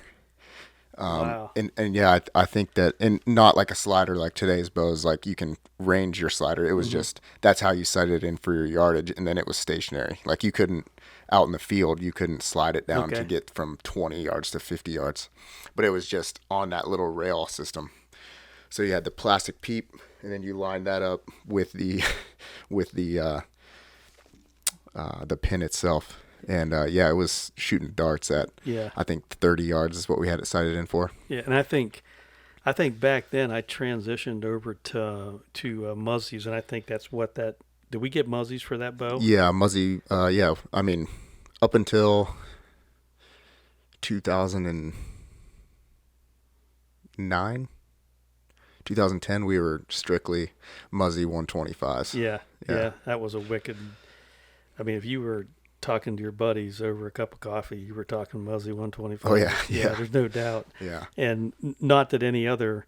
Wow. And yeah, I think that, and not like a slider like today's bows, like you can range your slider. It was just, that's how you sighted in for your yardage, and then it was stationary. Like you couldn't, out in the field, you couldn't slide it down to Okay. get from 20 yards to 50 yards. But it was just on that little rail system. So you had the plastic peep, and then you lined that up with the with the pin itself. And yeah, it was shooting darts at, Yeah. I think 30 yards is what we had it sighted in for. Yeah, and I think back then I transitioned over to Muzzies, and I think that's what that. Did we get Muzzies for that bow? Yeah, Muzzy. Yeah, I mean, up until 2009, 2010, we were strictly Muzzy 125s. Yeah, Yeah. yeah, that was a wicked. I mean, if you were talking to your buddies over a cup of coffee, you were talking Muzzy Oh 125. yeah, Yeah, yeah, there's no doubt. yeah, And not that any other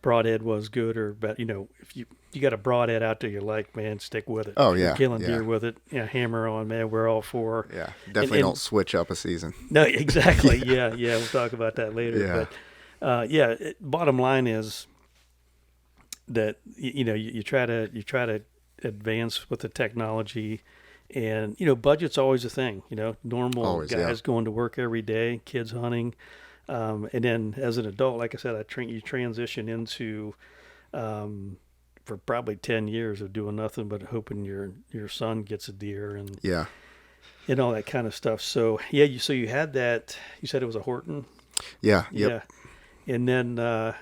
broadhead was good or bad. If you got a broadhead out there you like, man, stick with it. oh If you're yeah, killing yeah, deer with it, hammer on, man. We're all for. yeah. And Definitely don't switch up a season. no, exactly. Yeah, Yeah, yeah. We'll talk about that later. yeah, Bottom line is that you try to advance with the technology, and budget's always a thing. Normal always, yeah, guys going to work every day, kids hunting, and then as an adult, like I said, you transition into for probably 10 years of doing nothing but hoping your son gets a deer yeah, and all that kind of stuff. So yeah, you had that. You said it was a Horton. yeah, Yeah, yep, and then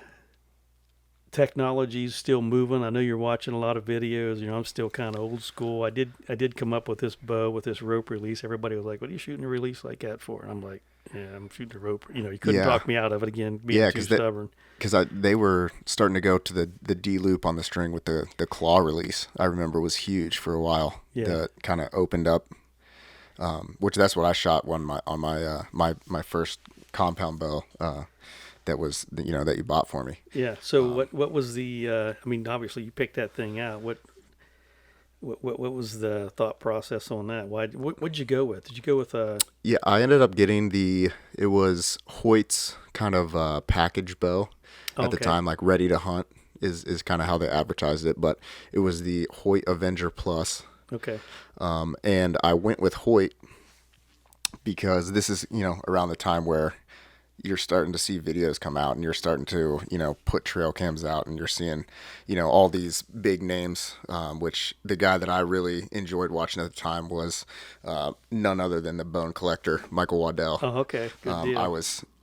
technology's still moving. I know you're watching a lot of videos. I'm still kind of old school. I did come up with this bow with this rope release. Everybody was like, "What are you shooting a release like that for?" And I'm like, "Yeah, I'm shooting a rope." You couldn't yeah, talk me out of it again, being yeah, too stubborn. because they were starting to go to the D loop on the string with the claw release. I remember was huge for a while. Yeah. That kind of opened up, which that's what I shot my first compound bow. That was that you bought for me. Yeah. So what was the? I mean, obviously you picked that thing out. What was the thought process on that? What'd you go with? Did you go with Yeah, I ended up getting it was Hoyt's kind of package bow at the Okay. time, like ready to hunt is kind of how they advertised it, but it was the Hoyt Avenger Plus. Okay. And I went with Hoyt because this is, around the time where you're starting to see videos come out and you're starting to, put trail cams out and you're seeing, all these big names, which the guy that I really enjoyed watching at the time was none other than the bone collector, Michael Waddell. Oh, okay. Good deal. I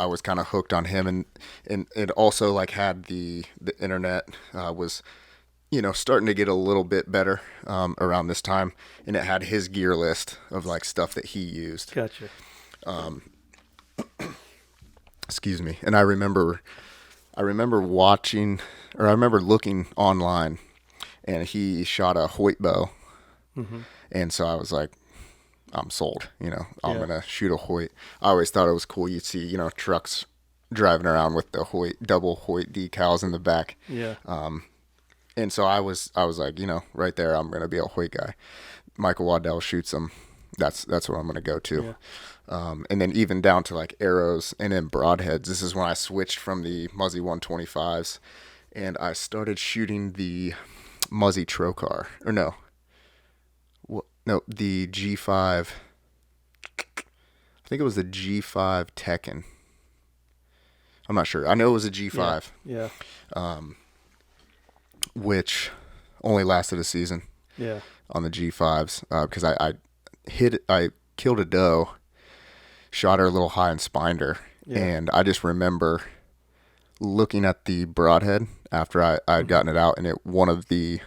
was kind of hooked on him, and it also like had the internet was starting to get a little bit better around this time, and it had his gear list of like stuff that he used. Gotcha. Excuse me. And I remember watching, or I remember looking online, and he shot a Hoyt bow, Mm-hmm. and so I was like, I'm sold. I'm Yeah. gonna shoot a Hoyt. I always thought it was cool. You'd see trucks driving around with the Hoyt double Hoyt decals in the back. Yeah. And so I was like, right there, I'm gonna be a Hoyt guy. Michael Waddell shoots them. That's what I'm gonna go to. Yeah. And then even down to like arrows and then broadheads. This is when I switched from the Muzzy 125s, and I started shooting the Muzzy Trocar. Or no, the G5. I think it was the G5 Tekken. I'm not sure. I know it was a G5, Yeah. which only lasted a season Yeah. on the G5s because I killed a doe, shot her a little high and spined her, Yeah. and I just remember looking at the broadhead after I had gotten it out, and one of the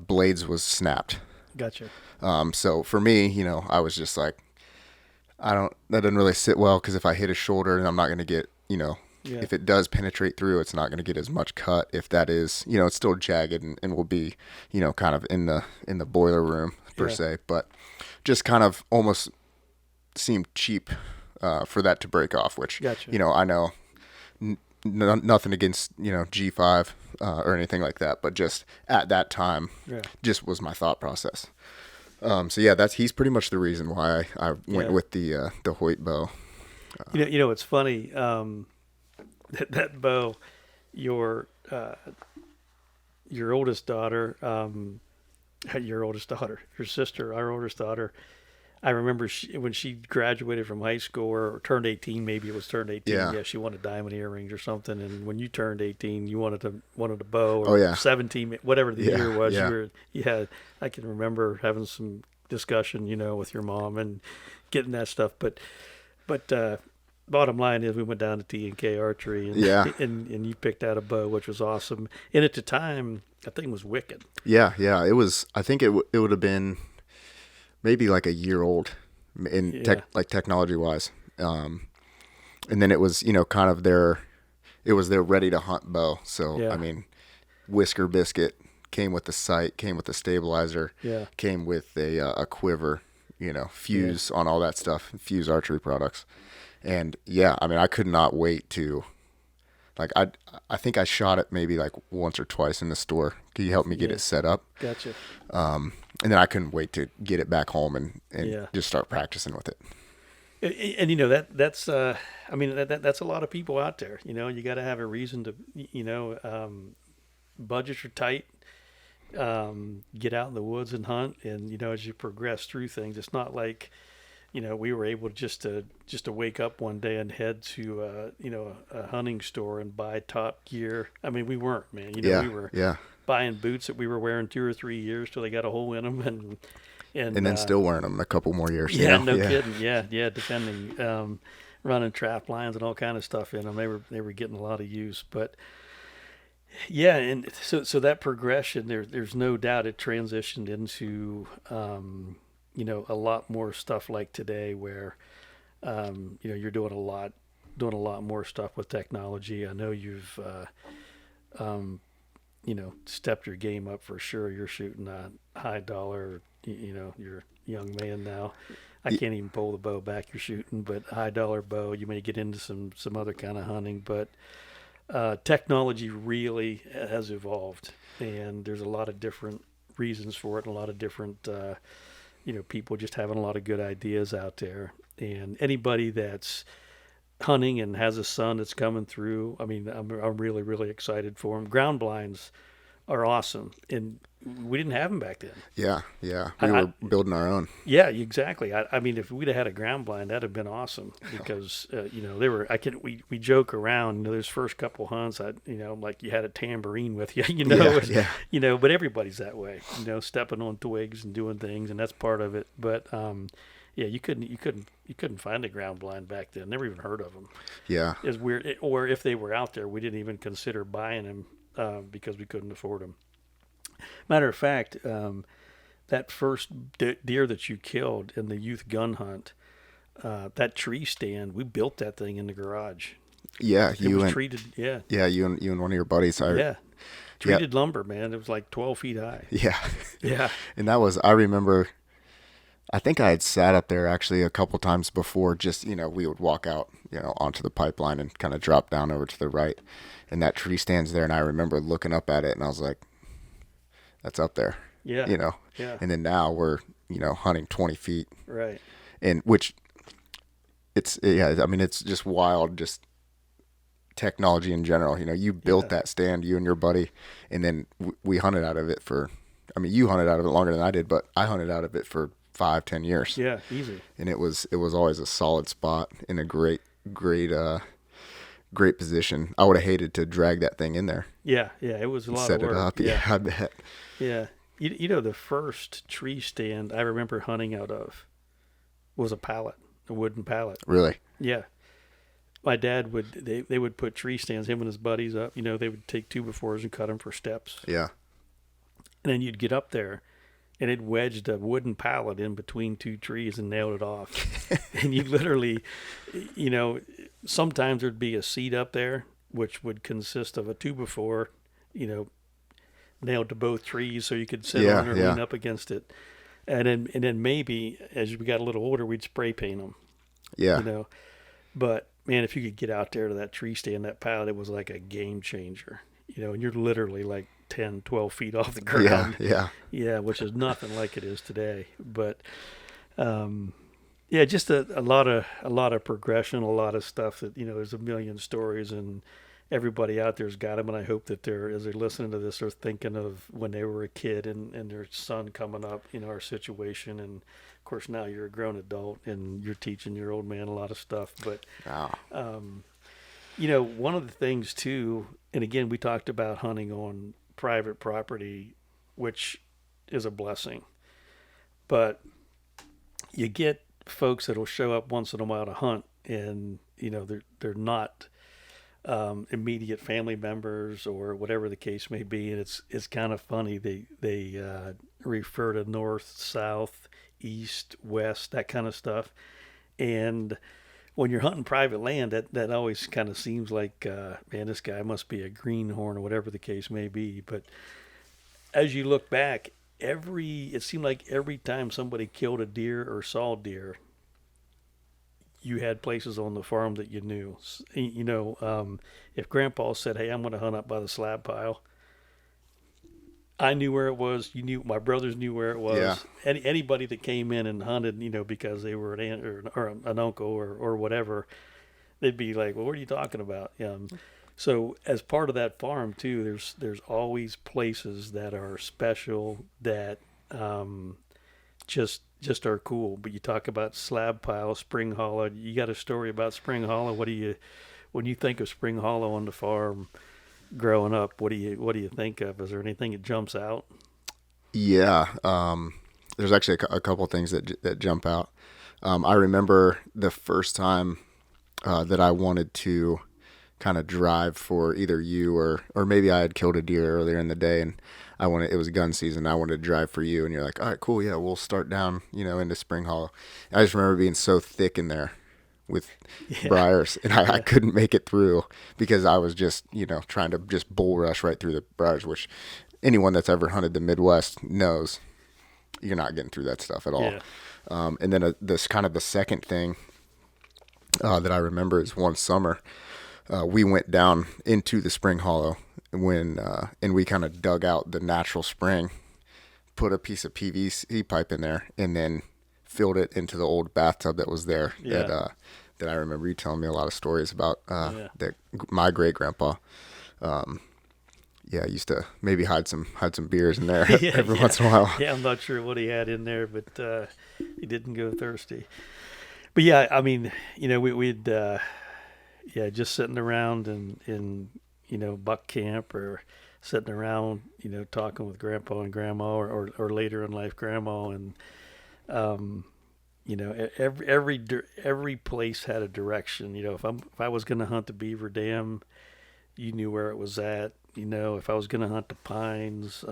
blades was snapped. Gotcha. So for me, I was just like, that doesn't really sit well because if I hit a shoulder, and I'm not going to get, Yeah. if it does penetrate through, it's not going to get as much cut. If that is, it's still jagged and will be, kind of in the boiler room per Yeah. se, but just kind of almost seemed cheap for that to break off, which, Gotcha. I know nothing against, G5 or anything like that, but just at that time, Yeah. just was my thought process. So yeah, he's pretty much the reason why I went Yeah. with the Hoyt bow. It's funny. That bow, your oldest daughter, your sister, our oldest daughter. I remember when she graduated from high school or turned 18, maybe it was turned 18. Yeah. Yeah, she wanted diamond earrings or something. And when you turned 18, you wanted a bow. Or Oh, yeah. 17, whatever the Yeah, year was. yeah. I can remember having some discussion, with your mom and getting that stuff. But bottom line is we went down to T&K Archery and, Yeah. and you picked out a bow, which was awesome. And at the time, that thing was wicked. Yeah, it was. I think it would have been maybe like a year old in Yeah. technology wise. And then it was kind of their ready to hunt bow. So Yeah. I mean, Whisker Biscuit came with the sight, came with the stabilizer, Yeah. came with a quiver, Yeah. Fuse on all that stuff, Fuse archery products. And yeah, I mean, I could not wait to like I think I shot it maybe like once or twice in the store. He helped me get Yeah. it set up, Gotcha. and then I couldn't wait to get it back home and Yeah. just start practicing with it. And that's I mean that's a lot of people out there. You got to have a reason to budgets are tight. Get out in the woods and hunt, and as you progress through things, it's not like we were able just to wake up one day and head to a hunting store and buy top gear. I mean, we weren't, man. Yeah, We were yeah, buying boots that we were wearing 2 or 3 years till they got a hole in them, and and then still wearing them a couple more years. yeah, no Yeah, kidding, yeah, defending, running trap lines and all kind of stuff in them. They were getting a lot of use, but yeah, and so that progression there's no doubt it transitioned into a lot more stuff like today where you're doing a lot more stuff with technology. I know you've stepped your game up for sure. You're shooting a high dollar. You're a young man now. I Y- can't even pull the bow back you're shooting, but high dollar bow. You may get into some other kind of hunting, but technology really has evolved, and there's a lot of different reasons for it, and a lot of different people just having a lot of good ideas out there. And anybody that's hunting and has a son that's coming through, I mean, I'm really really excited for them. Ground blinds are awesome, and we didn't have them back then. yeah, yeah. I, We I were building our own. Yeah, exactly. I mean, if we'd have had a ground blind, that'd have been awesome because they were. We joke around. Those first couple hunts, like you had a tambourine with you, Yeah, and, yeah, but everybody's that way, stepping on twigs and doing things, and that's part of it. But yeah, you couldn't find a ground blind back then. Never even heard of them. yeah, It's weird, or if they were out there, we didn't even consider buying them because we couldn't afford them. Matter of fact. That first deer that you killed in the youth gun hunt, that tree stand, we built that thing in the garage. yeah. It You was and treated, yeah, yeah, you and one of your buddies. yeah, Yeah, treated lumber, man. It was like 12 feet high. yeah. Yeah, And that was, I remember, I think I had sat up there actually a couple times before. Just we would walk out onto the pipeline and kind of drop down over to the right, and that tree stands there. And I remember looking up at it, and I was like, "That's up there," yeah, you know. yeah, And then now we're hunting 20 feet, right. and which it's yeah. I mean, it's just wild, just technology in general. You built Yeah, that stand, you and your buddy, and then we hunted out of it for. I mean, you hunted out of it longer than I did, but I hunted out of it for 5-10 years, yeah, easy. and it was always a solid spot in a great position. I would have hated to drag that thing in there Yeah, yeah, it was a and lot of set it work. up. Yeah, Yeah, I bet. yeah. The first tree stand I remember hunting out of was a wooden pallet. Really. Yeah, my dad they would put tree stands, him and his buddies up. They would take 2x4s and cut them for steps, Yeah. and then you'd get up there, and it wedged a wooden pallet in between two trees and nailed it off. And you literally, you know, sometimes there'd be a seat up there which would consist of a 2x4, nailed to both trees so you could sit Yeah, on or yeah. lean up against it. And then maybe as we got a little older, we'd spray paint them, Yeah. you know. But man, if you could get out there to that tree stand, that pallet, it was like a game changer, and you're literally like 10, 12 feet off the Yeah. ground. Yeah. Yeah, which is nothing like it is today. But yeah, just a lot of progression, a lot of stuff that there's a million stories, and everybody out there's got them. And I hope that as they're listening to this, they're thinking of when they were a kid and their son coming up, our situation. And of course now you're a grown adult and you're teaching your old man a lot of stuff. But Oh. one of the things too, and again, we talked about hunting on private property, which is a blessing, but you get folks that'll show up once in a while to hunt, and they're not immediate family members or whatever the case may be, and it's kind of funny. They refer to north, south, east, west, that kind of stuff, and when you're hunting private land, that always kind of seems like, man, this guy must be a greenhorn or whatever the case may be. But as you look back, it seemed like every time somebody killed a deer or saw deer, you had places on the farm that you knew. If Grandpa said, "Hey, I'm going to hunt up by the slab pile," I knew where it was. You knew, my brothers knew where it Yeah. was. Anybody that came in and hunted, because they were an aunt or an uncle or whatever, they'd be like, "Well, what are you talking about?" So as part of that farm too, there's always places that are special that um, just are cool. But you talk about Slab Pile, Spring Hollow. You got a story about Spring Hollow? What do you when you think of Spring Hollow on the farm growing up? What do you think of? Is there anything that jumps out? Yeah. There's actually a couple things that jump out. I remember the first time that I wanted to kind of drive for either you or maybe I had killed a deer earlier in the day and it was gun season. I wanted to drive for you and you're like, all right, cool. Yeah, we'll start down, into Spring Hollow. I just remember being so thick in there with Yeah, briars and I yeah, couldn't make it through because I was just, trying to just bull rush right through the briars, which anyone that's ever hunted the Midwest knows you're not getting through that stuff at all. yeah, And then this kind of the second thing that I remember is one summer we went down into the Spring Hollow and we kind of dug out the natural spring, put a piece of PVC pipe in there, and then filled it into the old bathtub that was there. yeah, That I remember you telling me a lot of stories about yeah, that my great grandpa. Yeah, used to maybe hide some beers in there yeah, every yeah, once in a while. yeah. I'm not sure what he had in there, but he didn't go thirsty. But yeah, I mean, we'd yeah, just sitting around in buck camp or sitting around, talking with grandpa and grandma or later in life grandma and um, every place had a direction. If I was going to hunt the beaver dam, you knew where it was at. If I was going to hunt the pines,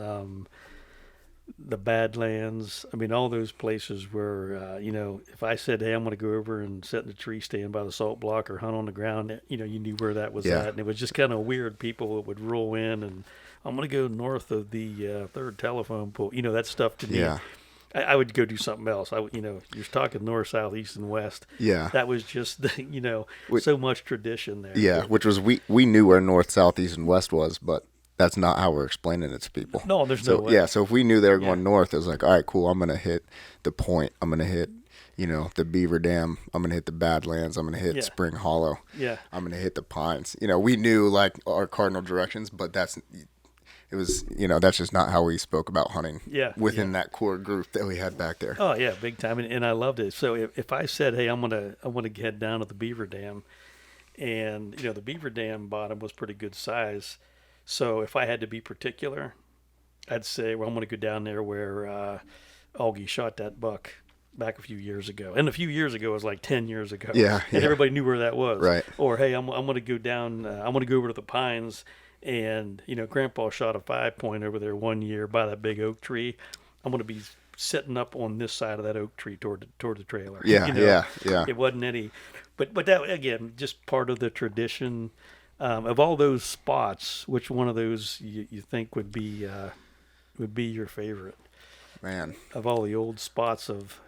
the Badlands. I mean, all those places where, if I said, "Hey, I'm going to go over and sit in a tree stand by the salt block or hunt on the ground," you knew where that was Yeah, at. And it was just kind of weird. People that would roll in and I'm going to go north of the third telephone pole. That stuff to me, yeah, I would go do something else. You're talking north, south, east, and west. yeah. That was just, Which, so much tradition there. yeah, which was we knew where north, south, east, and west was, but that's not how we're explaining it to people. No, there's no So yeah, way. so if we knew they were Yeah, going north, it was like, all right, cool. I'm gonna hit the point. I'm gonna hit, the Beaver Dam. I'm gonna hit the Badlands. I'm gonna hit yeah, Spring Hollow. yeah, I'm gonna hit the Pines. We knew like our cardinal directions, but that's just not how we spoke about hunting yeah, yeah. within that core group that we had back there. Oh yeah, big time, and I loved it. So if I said, "Hey, I'm gonna head down to the beaver dam," and the beaver dam bottom was pretty good size, so if I had to be particular, I'd say, "Well, I'm gonna go down there where Augie shot that buck back a few years ago," and a few years ago was like 10 years ago, Yeah, and yeah, everybody knew where that was. right. Or hey, I'm gonna go down. I'm gonna go over to the pines. And Grandpa shot a 5 point over there one year by that big oak tree. I'm going to be sitting up on this side of that oak tree toward the trailer. Yeah, yeah, yeah. It wasn't any, but that again, just part of the tradition. Of all those spots, which one of those you think would be your favorite Man. of all the old spots of?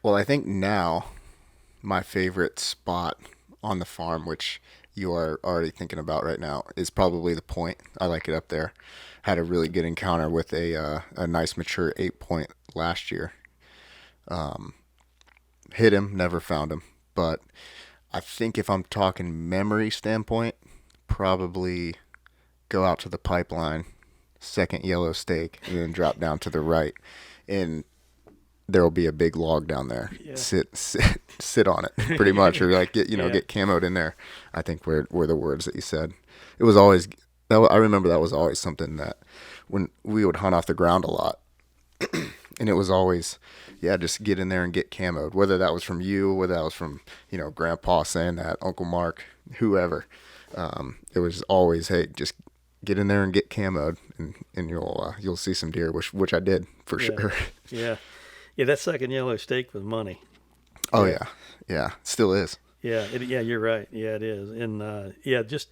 Well, I think now my favorite spot on the farm, which you are already thinking about right now, is probably the point. I like it up there. Had a really good encounter with a nice mature 8 point last year. Hit him, never found him. But I think if I'm talking memory standpoint, probably go out to the pipeline, second yellow stake, and then drop down to the right. And there will be a big log down there. Yeah, Sit on it, pretty much, or like yeah, get camoed in there. I think were the words that you said. It was always I remember that was always something that when we would hunt off the ground a lot, and it was always yeah, just get in there and get camoed. Whether that was from you, whether that was from Grandpa saying that, Uncle Mark, whoever. It was always hey, just get in there and get camoed, and you'll see some deer, which I did for yeah, sure. yeah, yeah. That second yellow stake was money. Oh Yeah, yeah, yeah, still is. yeah, yeah. You're right. Yeah, it is, and yeah, just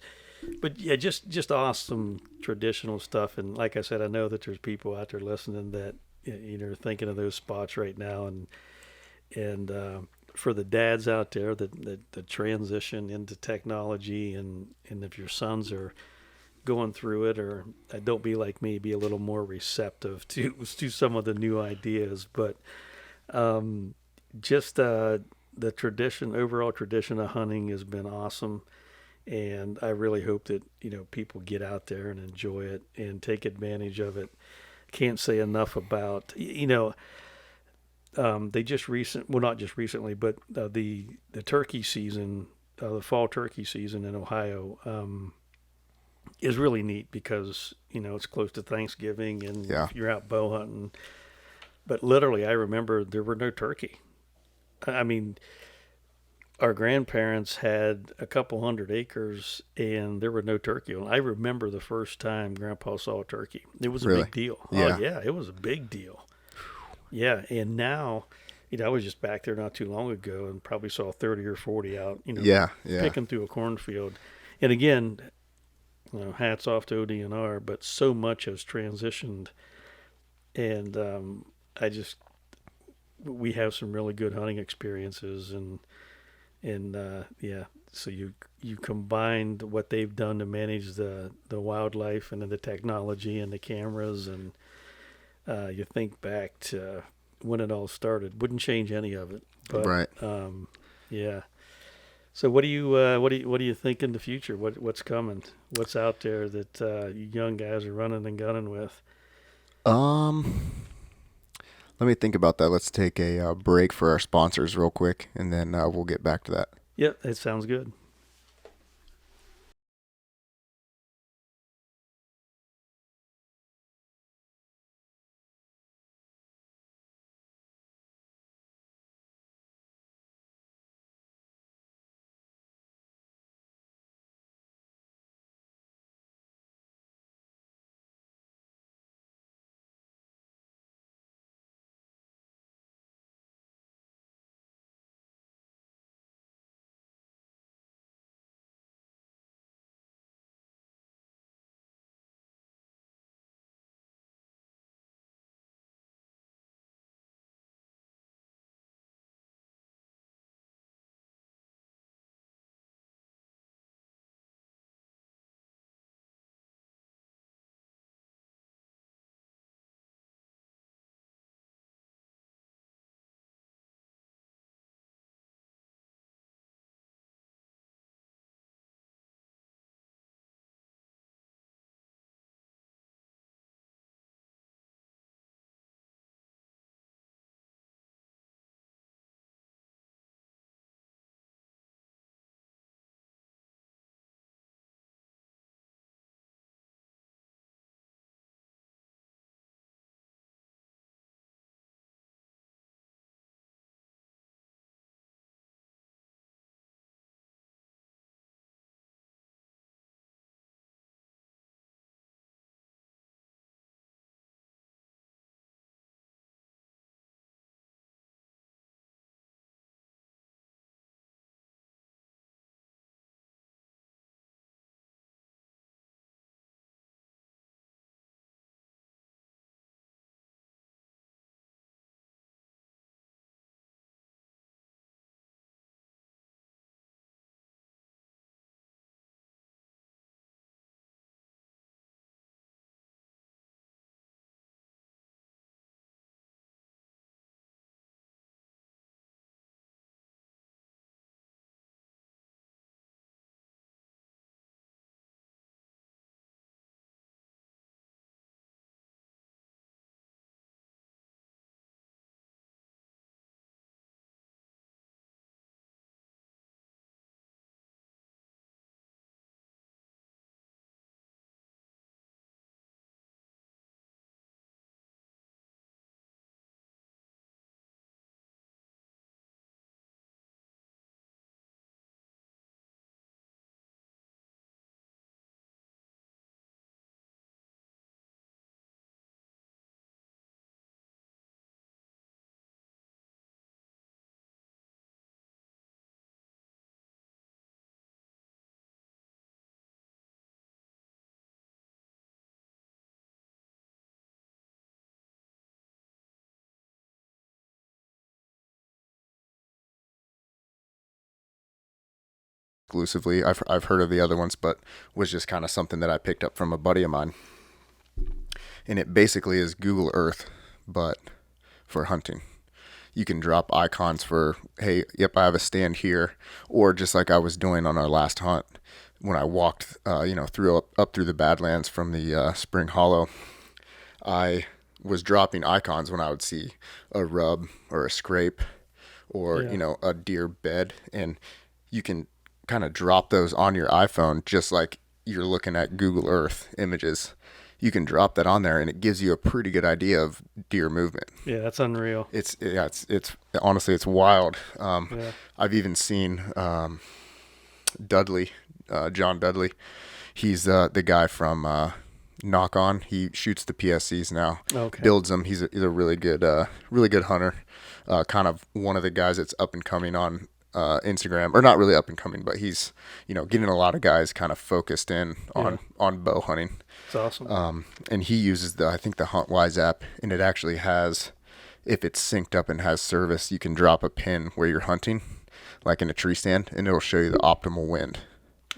But yeah, just awesome traditional stuff. And like I said, I know that there's people out there listening that are thinking of those spots right now. And for the dads out there, the transition into technology, and if your sons are going through it, or don't be like me, be a little more receptive to some of the new ideas. But um, just the tradition, overall tradition of hunting has been awesome, and I really hope that people get out there and enjoy it and take advantage of it. Can't say enough about they just well, not just recently, but the turkey season, the fall turkey season in Ohio. Is really neat because it's close to Thanksgiving and Yeah, you're out bow hunting. But literally, I remember there were no turkey. I mean, our grandparents had a couple hundred acres and there were no turkey. I remember the first time Grandpa saw a turkey. It was a really. big deal. Oh Yeah, yeah, it was a big deal. Yeah, and now, I was just back there not too long ago and probably saw 30 or 40 out, yeah, yeah. picking through a cornfield. And again, hats off to ODNR, but so much has transitioned, and I just we have some really good hunting experiences, and yeah, so you combined what they've done to manage the wildlife and then the technology and the cameras, and you think back to when it all started. Wouldn't change any of it, but Right. yeah. So what do you think in the future? What's coming? What's out there that you young guys are running and gunning with? Um, Let me think about that. Let's take a break for our sponsors real quick, and then we'll get back to that. Yep, it sounds good. exclusively. I've heard of the other ones, but was just kind of something that I picked up from a buddy of mine. And it basically is Google Earth, but for hunting. You can drop icons for, hey, yep, I have a stand here, or just like I was doing on our last hunt when I walked, through up through the Badlands from the Spring Hollow. I was dropping icons when I would see a rub or a scrape or Yeah. a deer bed, and you can kind of drop those on your iPhone just like you're looking at Google Earth images. You can drop that on there, and it gives you a pretty good idea of deer movement. Yeah, that's unreal. It's honestly it's wild. Yeah. I've even seen Dudley, John Dudley. He's the guy from Knock On. He shoots the PSCs now, Okay. builds them. He's a really good hunter. Kind of one of the guys that's up and coming on Instagram, or not really up and coming, but he's getting a lot of guys kind of focused in Yeah. on bow hunting. It's awesome. And he uses I think the HuntWise app, and it actually has, if it's synced up and has service, you can drop a pin where you're hunting, like in a tree stand, and it'll show you the optimal wind,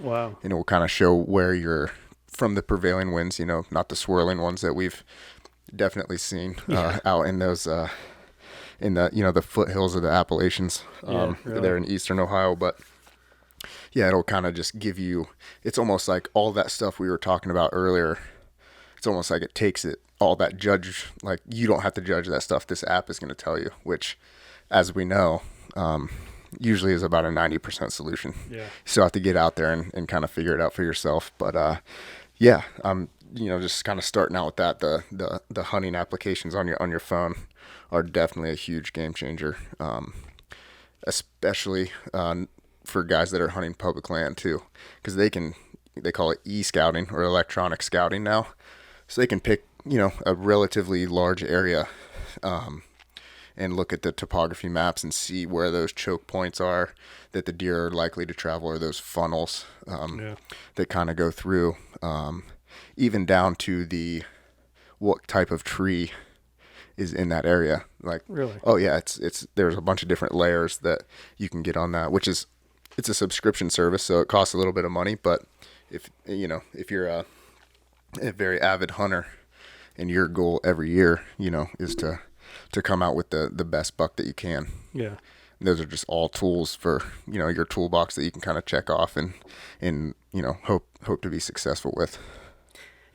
Wow. and it will kind of show where you're from the prevailing winds, not the swirling ones that we've definitely seen out in those in the foothills of the Appalachians Really. there in eastern Ohio. But yeah, it'll kind of just give you, it's almost like all that stuff we were talking about earlier. It's almost like it takes it all that judge, like you don't have to judge that stuff. This app is going to tell you, which, as we know, usually is about a 90% solution. Yeah. You still have to get out there and kind of figure it out for yourself. But yeah, just kind of starting out with that. The hunting applications on your phone are definitely a huge game changer, especially for guys that are hunting public land too, because they call it e-scouting or electronic scouting now, so they can pick a relatively large area. And look at the topography maps and see where those choke points are that the deer are likely to travel, or those funnels Yeah. that kind of go through, even down to what type of tree is in that area. Like, Really. oh yeah, it's there's a bunch of different layers that you can get on that, which is, it's a subscription service, so it costs a little bit of money. But if you're a very avid hunter and your goal every year, is to come out with the best buck that you can. Yeah. Those are just all tools for, your toolbox that you can kind of check off and hope to be successful with.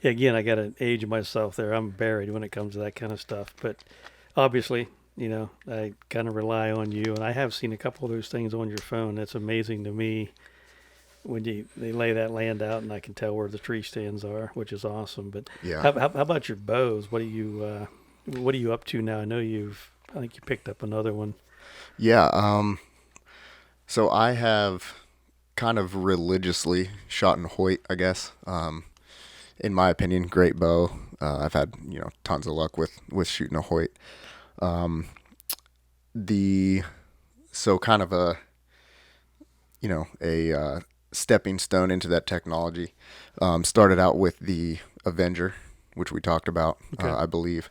Yeah. Again, I got to age myself there. I'm buried when it comes to that kind of stuff. But obviously, I kind of rely on you, and I have seen a couple of those things on your phone. That's amazing to me when they lay that land out, and I can tell where the tree stands are, which is awesome. But Yeah. how about your bows? What are you up to now? I think you picked up another one. Yeah. So I have kind of religiously shot in Hoyt, I guess. In my opinion, great bow. I've had, tons of luck with shooting a Hoyt. The so kind of a stepping stone into that technology. Started out with the Avenger, which we talked about, Okay. I believe,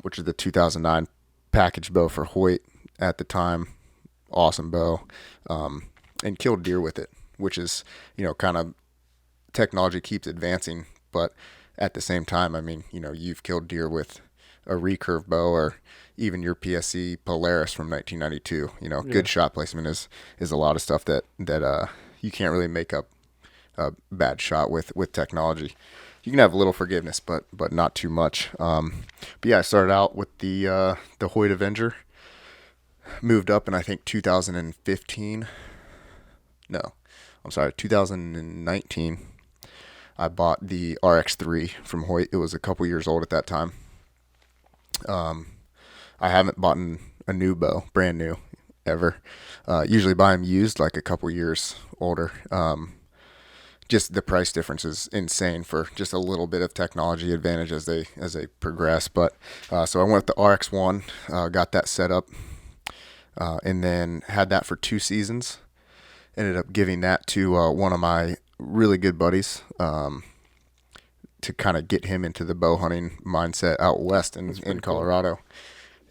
which is the 2009 package bow for Hoyt at the time. Awesome bow, and killed deer with it, which is, kind of, technology keeps advancing, but at the same time, I mean, you've killed deer with a recurve bow, or even your PSC Polaris from 1992. Yeah. Good shot placement is a lot of stuff that you can't really make up a bad shot with technology. You can have a little forgiveness, but not too much. But yeah, I started out with the Hoyt Avenger, moved up in, I think, 2015. No, I'm sorry, 2019. I bought the RX3 from Hoyt. It was a couple years old at that time. I haven't bought a new bow, brand new, ever. Usually buy them used, like a couple years older. Just the price difference is insane for just a little bit of technology advantage as they progress. But so I went with the RX1, got that set up, and then had that for 2 seasons. Ended up giving that to one of my really good buddies, to kind of get him into the bow hunting mindset out west in Colorado. Cool.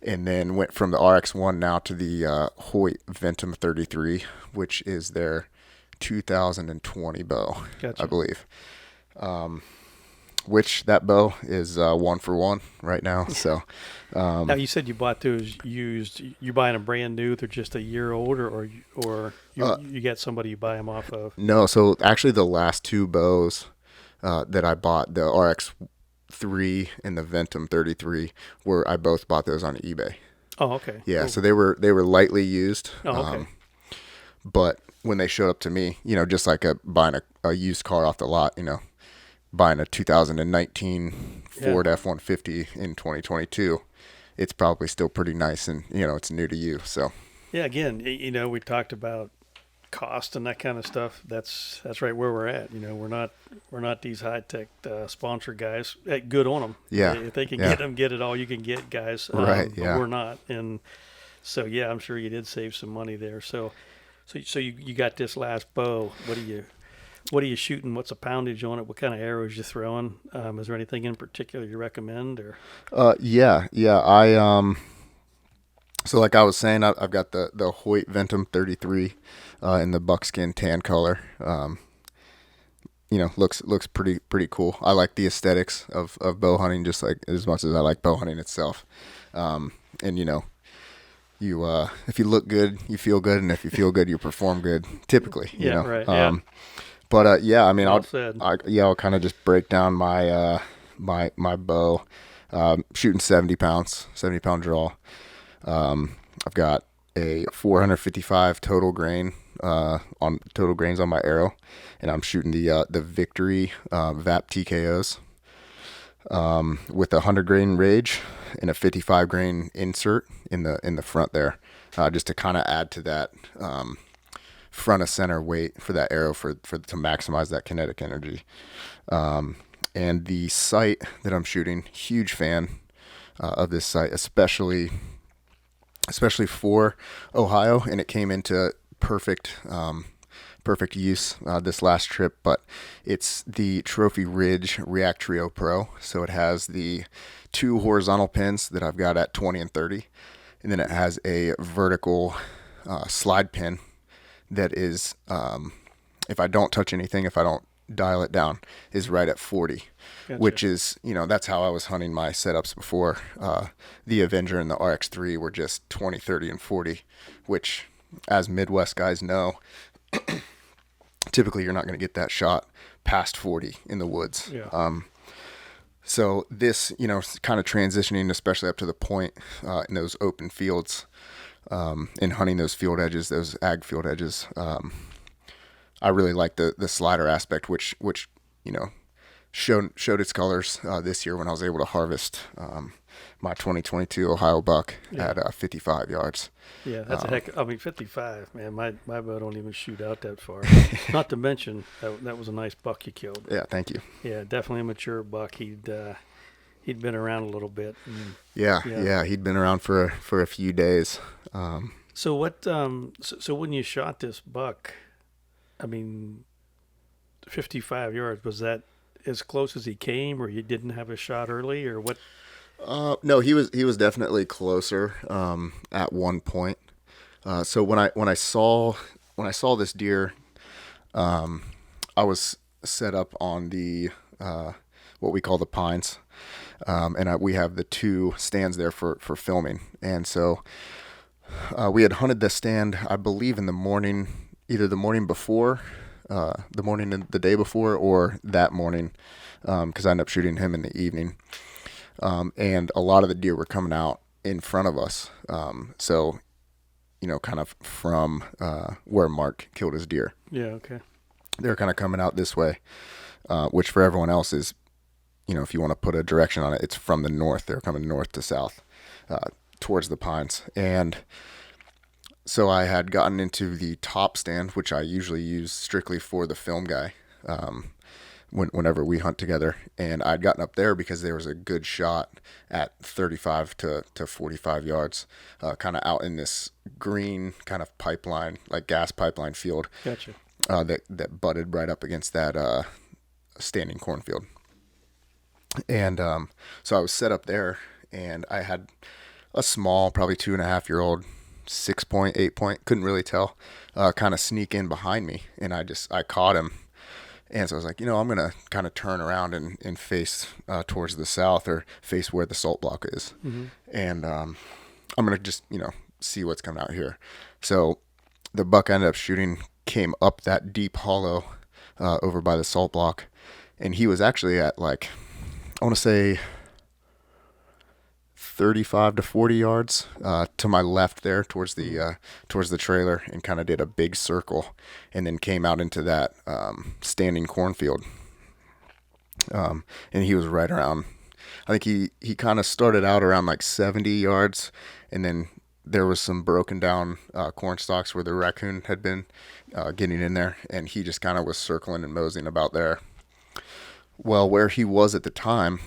And then went from the RX1 now to the Hoyt Ventum 33, which is their 2020 bow, I Gotcha. believe. Which that bow is 1 for 1 right now. So Now you said you bought those used. You buying them brand new? They're just a year old, or you got somebody you buy them off of? no, so actually the last two bows that I bought, the RX3 and the Ventum 33, were I both bought those on eBay. Oh, okay, Yeah, cool. so they were lightly used, Oh, okay. but when they showed up to me, just like buying a used car off the lot, buying a 2019 Yeah, Ford F-150 in 2022, it's probably still pretty nice, and it's new to you. So yeah. Again, we talked about cost and that kind of stuff. That's right where we're at. We're not these high tech sponsor guys. Hey, good on them. yeah, If they can yeah, get them, get it all you can get, guys. right, But yeah. we're not, and so yeah, I'm sure you did save some money there. So you got this last bow. What are you shooting? What's the poundage on it? What kind of arrows you throwing? Is there anything in particular you recommend? Or Yeah, yeah. So like I was saying, I've got the Hoyt Ventum 33 in the buckskin tan color. Looks pretty cool. I like the aesthetics of bow hunting just like as much as I like bow hunting itself. And you if you look good, you feel good, and if you feel good, you perform good. Typically, yeah, right, yeah, But yeah, I mean, well said. I'll kind of just break down my bow. Shooting 70 pounds, 70 pound draw. I've got a 455 total grain on total grains on my arrow, and I'm shooting the Victory VAP TKOs with a 100 grain rage and a 55 grain insert in the front there, just to kind of add to that front of center weight for that arrow for to maximize that kinetic energy. And the sight that I'm shooting, huge fan of this sight, especially for Ohio, and it came into perfect use this last trip. But it's the Trophy Ridge React Trio Pro, so it has the two horizontal pins that I've got at 20 and 30, and then it has a vertical slide pin that is, if I don't touch anything, if I don't dial it down, is right at 40, Gotcha. which is, that's how I was hunting my setups before. The Avenger and the RX3 were just 20, 30, and 40, which, as Midwest guys know, typically you're not going to get that shot past 40 in the woods. Yeah. So this, kind of transitioning, especially up to the point in those open fields, in hunting those field edges, those ag field edges. I really like the slider aspect, which showed its colors this year when I was able to harvest my 2022 Ohio buck Yeah. at 55 yards. Yeah, that's a Um, heck. I mean, 55, man. My bow don't even shoot out that far. Not to mention that was a nice buck you killed. yeah, thank you. Yeah, definitely a mature buck. He'd been around a little bit. And, Yeah, yeah. yeah, he'd been around for a few days. So what? So when you shot this buck, I mean, 55 yards, was that as close as he came, or you didn't have a shot early, or what? No, he was definitely closer at one point. So when I saw this deer, I was set up on the what we call the pines, and we have the two stands there for filming. And so we had hunted the stand, I believe, in the morning, either the morning before, the morning and the day before, or that morning, because I ended up shooting him in the evening. And a lot of the deer were coming out in front of us. So kind of from where Mark killed his deer, Yeah. Okay. they're kind of coming out this way, which for everyone else is, if you want to put a direction on it, it's from the north. They're coming north to south towards the pines. And so I had gotten into the top stand, which I usually use strictly for the film guy. Whenever we hunt together, and I'd gotten up there because there was a good shot at 35 to 45 yards, kind of out in this green kind of pipeline, like gas pipeline field, Gotcha. that butted right up against that standing cornfield. And so I was set up there, and I had a small, probably 2.5 year old 6 point, 8 point, couldn't really tell, kind of sneak in behind me, and I caught him. And so I was like, I'm gonna kind of turn around and face towards the south, or face where the salt block is, Mm-hmm. and I'm gonna just see what's coming out here. So the buck I ended up shooting came up that deep hollow over by the salt block, and he was actually at, like, I want to say 35 to 40 yards to my left there, towards the trailer, and kind of did a big circle, and then came out into that standing cornfield. And he was right around, I think he kind of started out around like 70 yards, and then there was some broken down corn stalks where the raccoon had been getting in there, and he just kind of was circling and moseying about there. Well, where he was at the time,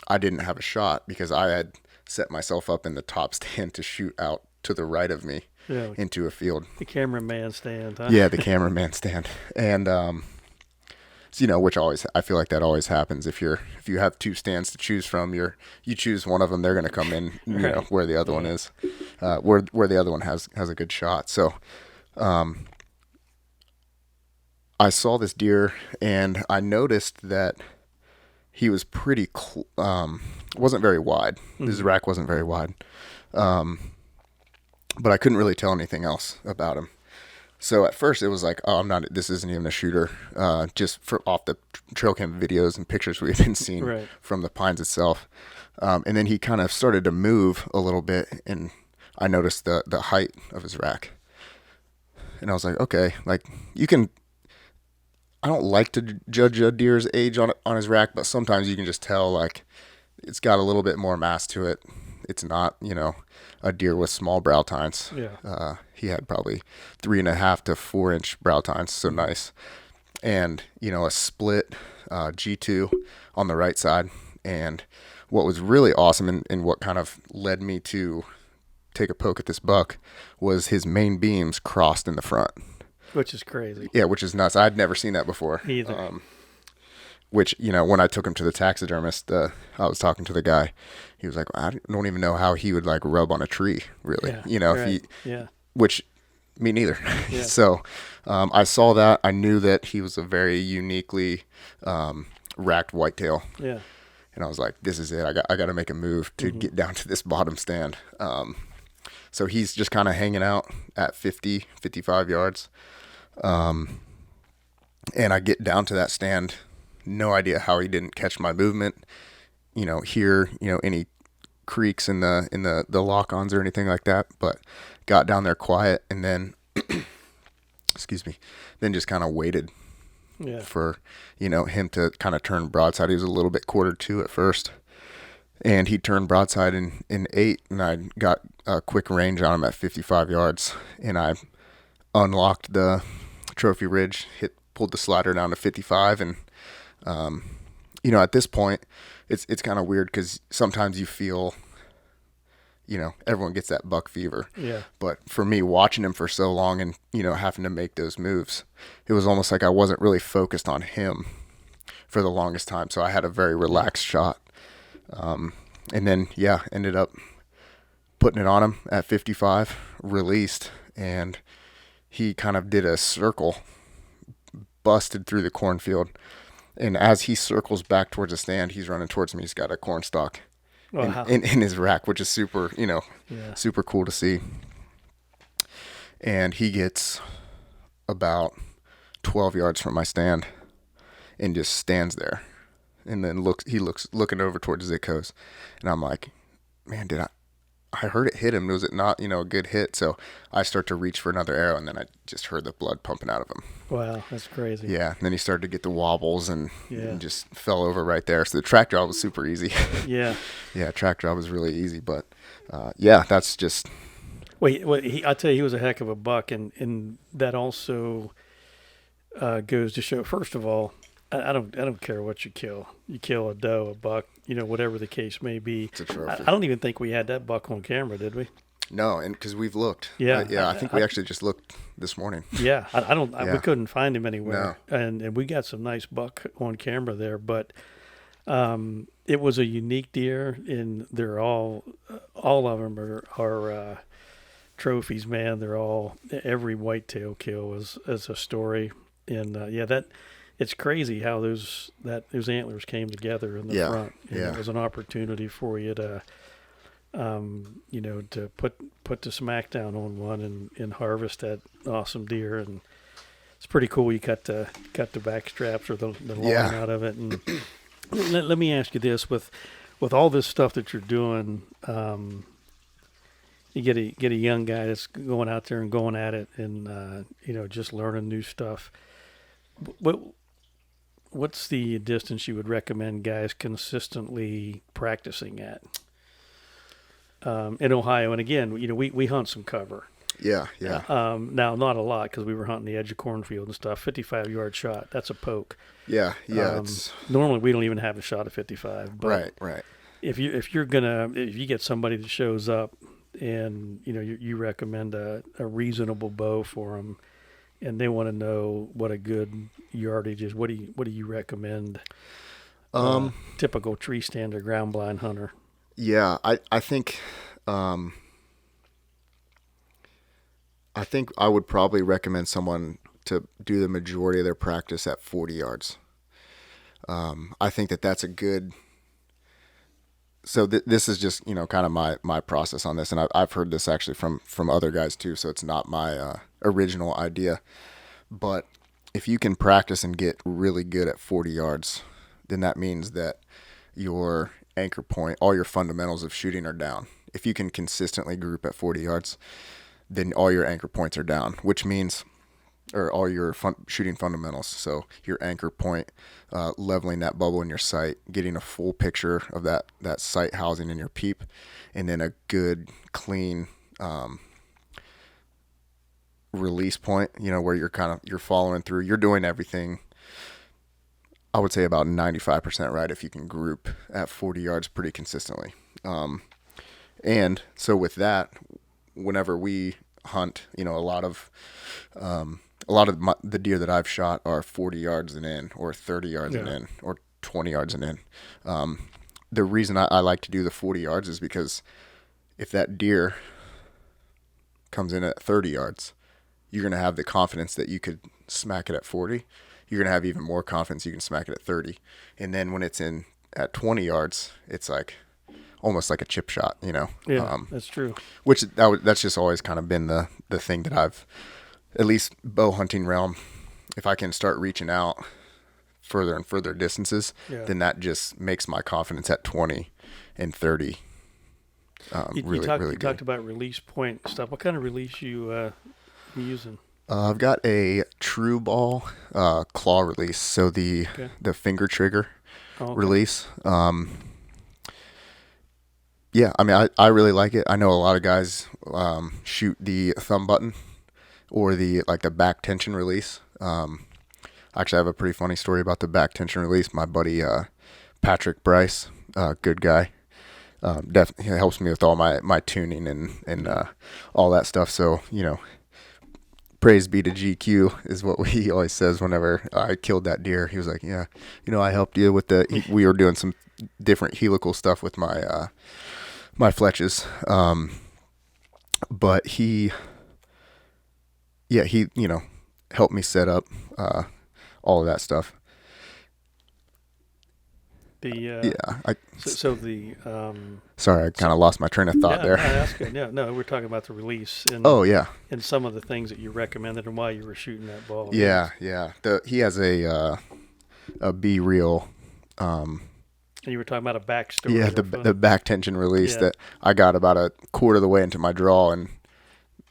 I didn't have a shot because I had set myself up in the top stand to shoot out to the right of me Yeah, into a field. the cameraman stand, huh? Yeah, the cameraman stand. And so, which always, I feel like that always happens. If you have two stands to choose from, you choose one of them, they're going to come in, Right. where the other one is, where the other one has a good shot. So I saw this deer, and I noticed that he was pretty wasn't very wide. His Mm-hmm. rack wasn't very wide, but I couldn't really tell anything else about him. So at first it was like, oh, this isn't even a shooter, just off the trail cam videos and pictures we've been seeing Right. from the pines itself. And then he kind of started to move a little bit, and I noticed the height of his rack. And I was like, okay, like, I don't like to judge a deer's age on his rack, but sometimes you can just tell, like, it's got a little bit more mass to it. It's not, a deer with small brow tines. Yeah. He had probably 3.5 to 4 inch brow tines, so nice. And, a split G2 on the right side. And what was really awesome, and what kind of led me to take a poke at this buck, was his main beams crossed in the front. Which is crazy. Yeah, which is nuts. I'd never seen that before. Either. Which, when I took him to the taxidermist, I was talking to the guy. He was like, I don't even know how he would, like, rub on a tree, really. Yeah. If Right. he, Yeah. which, me neither. Yeah. So I saw that. I knew that he was a very uniquely racked whitetail. Yeah. And I was like, this is it. I got to make a move to get down to this bottom stand. So he's just kind of hanging out at 50, 55 yards. And I get down to that stand, no idea how he didn't catch my movement, hear, any creaks in the lock-ons or anything like that, but got down there quiet, and then, excuse me, then just kind of waited Yeah. for, him to kind of turn broadside. He was a little bit quartered to at first, and he turned broadside in 8, and I got a quick range on him at 55 yards, and I unlocked the trophy ridge, pulled the slider down to 55, and at this point, it's kind of weird because sometimes you feel, everyone gets that buck fever. Yeah. But for me, watching him for so long, and having to make those moves, it was almost like I wasn't really focused on him for the longest time. So I had a very relaxed shot, and then ended up putting it on him at 55, released, and he kind of did a circle, busted through the cornfield. And as he circles back towards the stand, he's running towards me. He's got a corn stalk Wow. in his rack, which is super, Yeah. super cool to see. And he gets about 12 yards from my stand and just stands there. And then he looks looking over towards Zitkos. And I'm like, man, I heard it hit him. Was it not, a good hit? So I start to reach for another arrow, and then I just heard the blood pumping out of him. Wow. That's crazy. Yeah. And then he started to get the wobbles, and Yeah. just fell over right there. So the track draw was super easy. Yeah. Yeah, track draw was really easy. But that's just. Wait, I tell you, he was a heck of a buck, and that also goes to show. First of all, I don't care what you kill. You kill a doe, a buck, whatever the case may be. It's a trophy. I don't even think we had that buck on camera, did we? No, and because we've looked. Yeah. I think we actually just looked this morning. Yeah, I don't. Yeah. We couldn't find him anywhere, and we got some nice buck on camera there, but it was a unique deer, and they're all of them are trophies, man, they're all, every whitetail kill is a story. And yeah, that it's crazy how those antlers came together in the Yeah, front, and it yeah, was an opportunity for you to to put the smackdown on one and harvest that awesome deer. And it's pretty cool. You cut the back straps or the line yeah. out of it. And let me ask you this: with all this stuff that you're doing, you get a young guy that's going out there and going at it, and just learning new stuff. What what's the distance you would recommend guys consistently practicing at in Ohio? And again, we hunt some cover. Yeah, yeah, Now, not a lot because we were hunting the edge of cornfield and stuff. 55-yard shot, that's a poke. yeah, yeah. It's Normally, we don't even have a shot of 55. But right, right. if you get somebody that shows up and you recommend a reasonable bow for them, and they want to know what a good yardage is, what do you recommend? Typical tree stand or ground blind hunter. Yeah, I think I think I would probably recommend someone to do the majority of their practice at 40 yards. I think that that's a good. So this is just kind of my process on this, and I've heard this actually from other guys too. So it's not my original idea, but if you can practice and get really good at 40 yards, then that means that your anchor point, all your fundamentals of shooting are down. If you can consistently group at 40 yards, then all your anchor points are down, which means, or all your shooting fundamentals. So your anchor point, leveling that bubble in your sight, getting a full picture of that sight housing in your peep, and then a good, clean release point, where you're following through. You're doing everything, I would say about 95% right if you can group at 40 yards pretty consistently. And so with that, whenever we hunt, the deer that I've shot are 40 yards and in, or 30 yards and in, or 20 yards and in. The reason I like to do the 40 yards is because if that deer comes in at 30 yards, you're going to have the confidence that you could smack it at 40. You're going to have even more confidence you can smack it at 30. And then when it's in at 20 yards, it's like almost like a chip shot, Yeah, that's true. Which that's just always kind of been the thing that I've, at least bow hunting realm, if I can start reaching out further and further distances, then that just makes my confidence at 20 and 30 really good. You talked about release point stuff. What kind of release you using? I've got a true ball claw release, so the finger trigger release. Yeah, I mean, I really like it. I know a lot of guys shoot the thumb button or the back tension release. Actually, I have a pretty funny story about the back tension release. My buddy Patrick Bryce, good guy, definitely helps me with all my tuning and all that stuff. So praise be to GQ is what he always says whenever I killed that deer. He was like, yeah, I helped you with we were doing some different helical stuff with my my fletches. But he helped me set up all of that stuff. Sorry, I kind of lost my train of thought there. No, that's good. No, we're talking about the release and and some of the things that you recommended and why you were shooting that ball. Yeah. He has a Be Real. And you were talking about a backstory. Yeah, the back tension release that I got about a quarter of the way into my draw and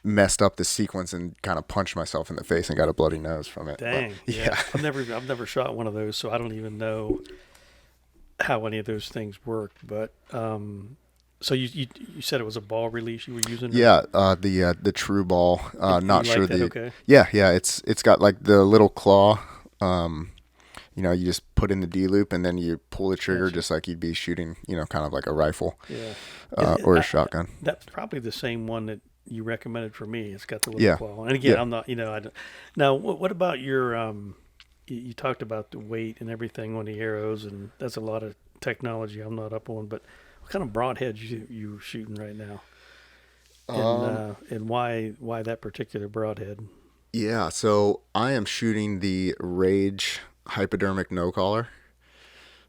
messed up the sequence and kind of punched myself in the face and got a bloody nose from it. Dang. But, yeah. I've never shot one of those, so I don't even know how any of those things work. But so you said it was a ball release you were using? Yeah, the true ball. Not sure that? Okay. Yeah. It's got like the little claw. You just put in the D loop and then you pull the trigger just like you'd be shooting, kind of like a rifle, or a shotgun. That's probably the same one that you recommended for me. It's got the little claw. And again, I'm not, I don't. Now, what about your? You talked about the weight and everything on the arrows, and that's a lot of technology I'm not up on. But what kind of broadheads you shooting right now? and why that particular broadhead? Yeah, so I am shooting the Rage hypodermic no collar,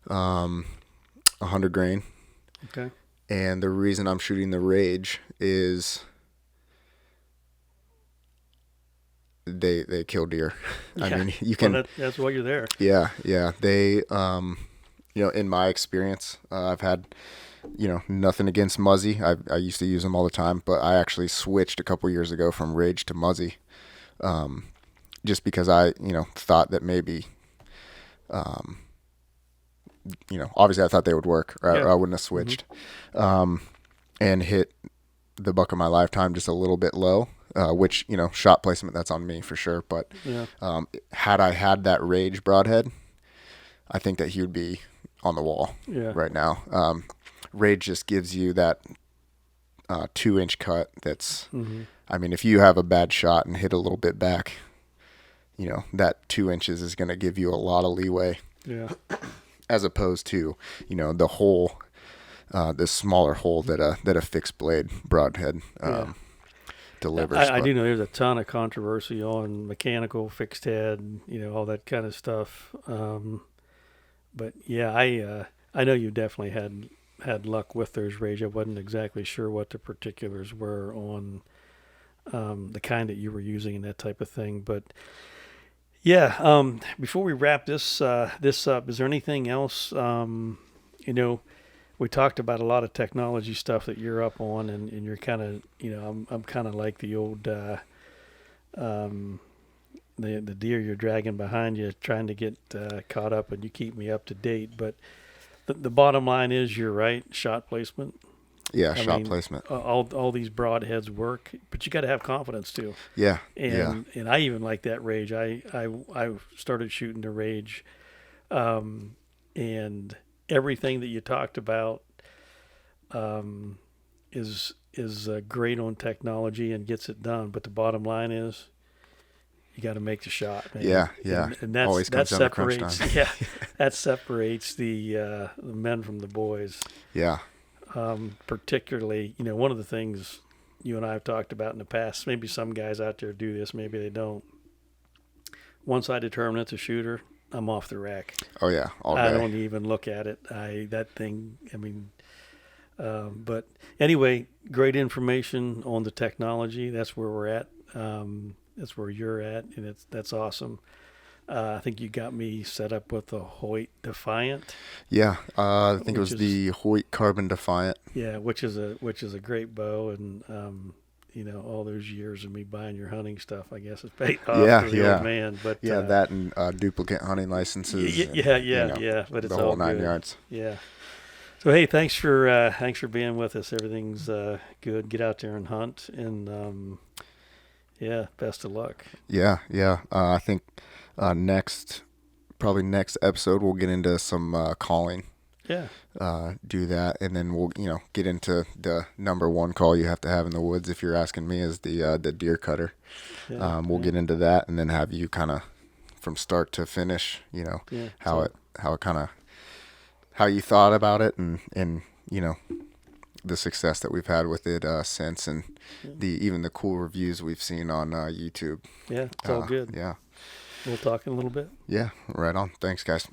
100 grain. Okay. And the reason I'm shooting the Rage is they kill deer. I Yeah. mean, you Well, can, that's why you're there. yeah, yeah. They, in my experience, I've had, nothing against Muzzy. I used to use them all the time, but I actually switched a couple years ago from Rage to Muzzy, just because I, thought that maybe, obviously I thought they would work, or Yeah. I wouldn't have Hmm. switched, and hit the buck of my lifetime just a little bit low. Which shot placement, that's on me for sure. But Yeah. had I had that Rage broadhead, I think that he would be on the wall Yeah. right now. Rage just gives you that 2 inch cut. That's, Hmm. I mean, if you have a bad shot and hit a little bit back, that 2 inches is going to give you a lot of leeway, Yeah. as opposed to, the hole, the smaller hole that a fixed blade broadhead Yeah. delivers. I But do know there's a ton of controversy on mechanical fixed head, all that kind of stuff. But yeah, I know you definitely had luck with those Rage. I wasn't exactly sure what the particulars were on the kind that you were using and that type of thing. But yeah, before we wrap this up, is there anything else? You know, we talked about a lot of technology stuff that you're up on, and you're kind of, I'm kind of like the old um, the deer you're dragging behind you, trying to get caught up, and you keep me up to date. But the bottom line is, you're right. Shot placement. yeah, I shot mean, placement. all these broadheads work, but you got to have confidence too. Yeah, yeah, And I even like that Rage. I started shooting the Rage, and everything that you talked about um, is great on technology and gets it done. But the bottom line is, you got to make the shot, man. yeah, yeah. And Always that comes down to crunch time. separates, yeah, that separates the men from the boys. Yeah, Particularly, one of the things you and I have talked about in the past. Maybe some guys out there do this, maybe they don't. Once I determine it's a shooter, I'm off the rack. oh yeah, all I day. don't even look at it. That thing. I mean, but anyway, great information on the technology. That's where we're at. That's where you're at, and that's awesome. I think you got me set up with a Hoyt Defiant, Yeah, I think it which was is the Hoyt Carbon Defiant. yeah, which is a great bow, and all those years of me buying your hunting stuff, I guess it's paid off Yeah, for the old yeah, man. But yeah. That and duplicate hunting licenses, and yeah. But the it's whole all nine good. yards. Yeah. So hey, thanks for being with us. Everything's good. Get out there and hunt, and yeah, best of luck. Yeah, yeah. I think next, probably next episode, we'll get into some calling. Yeah, Do that, and then we'll get into the number one call you have to have in the woods. If you're asking me, is the deer cutter. yeah, We'll yeah, get into that, and then have you kind of from start to finish. yeah. How it kind of how you thought about it, and the success that we've had with it since, and Yeah, the even the cool reviews we've seen on YouTube. yeah, it's all good. Yeah, We'll talk in a little bit. yeah, right on. Thanks, guys.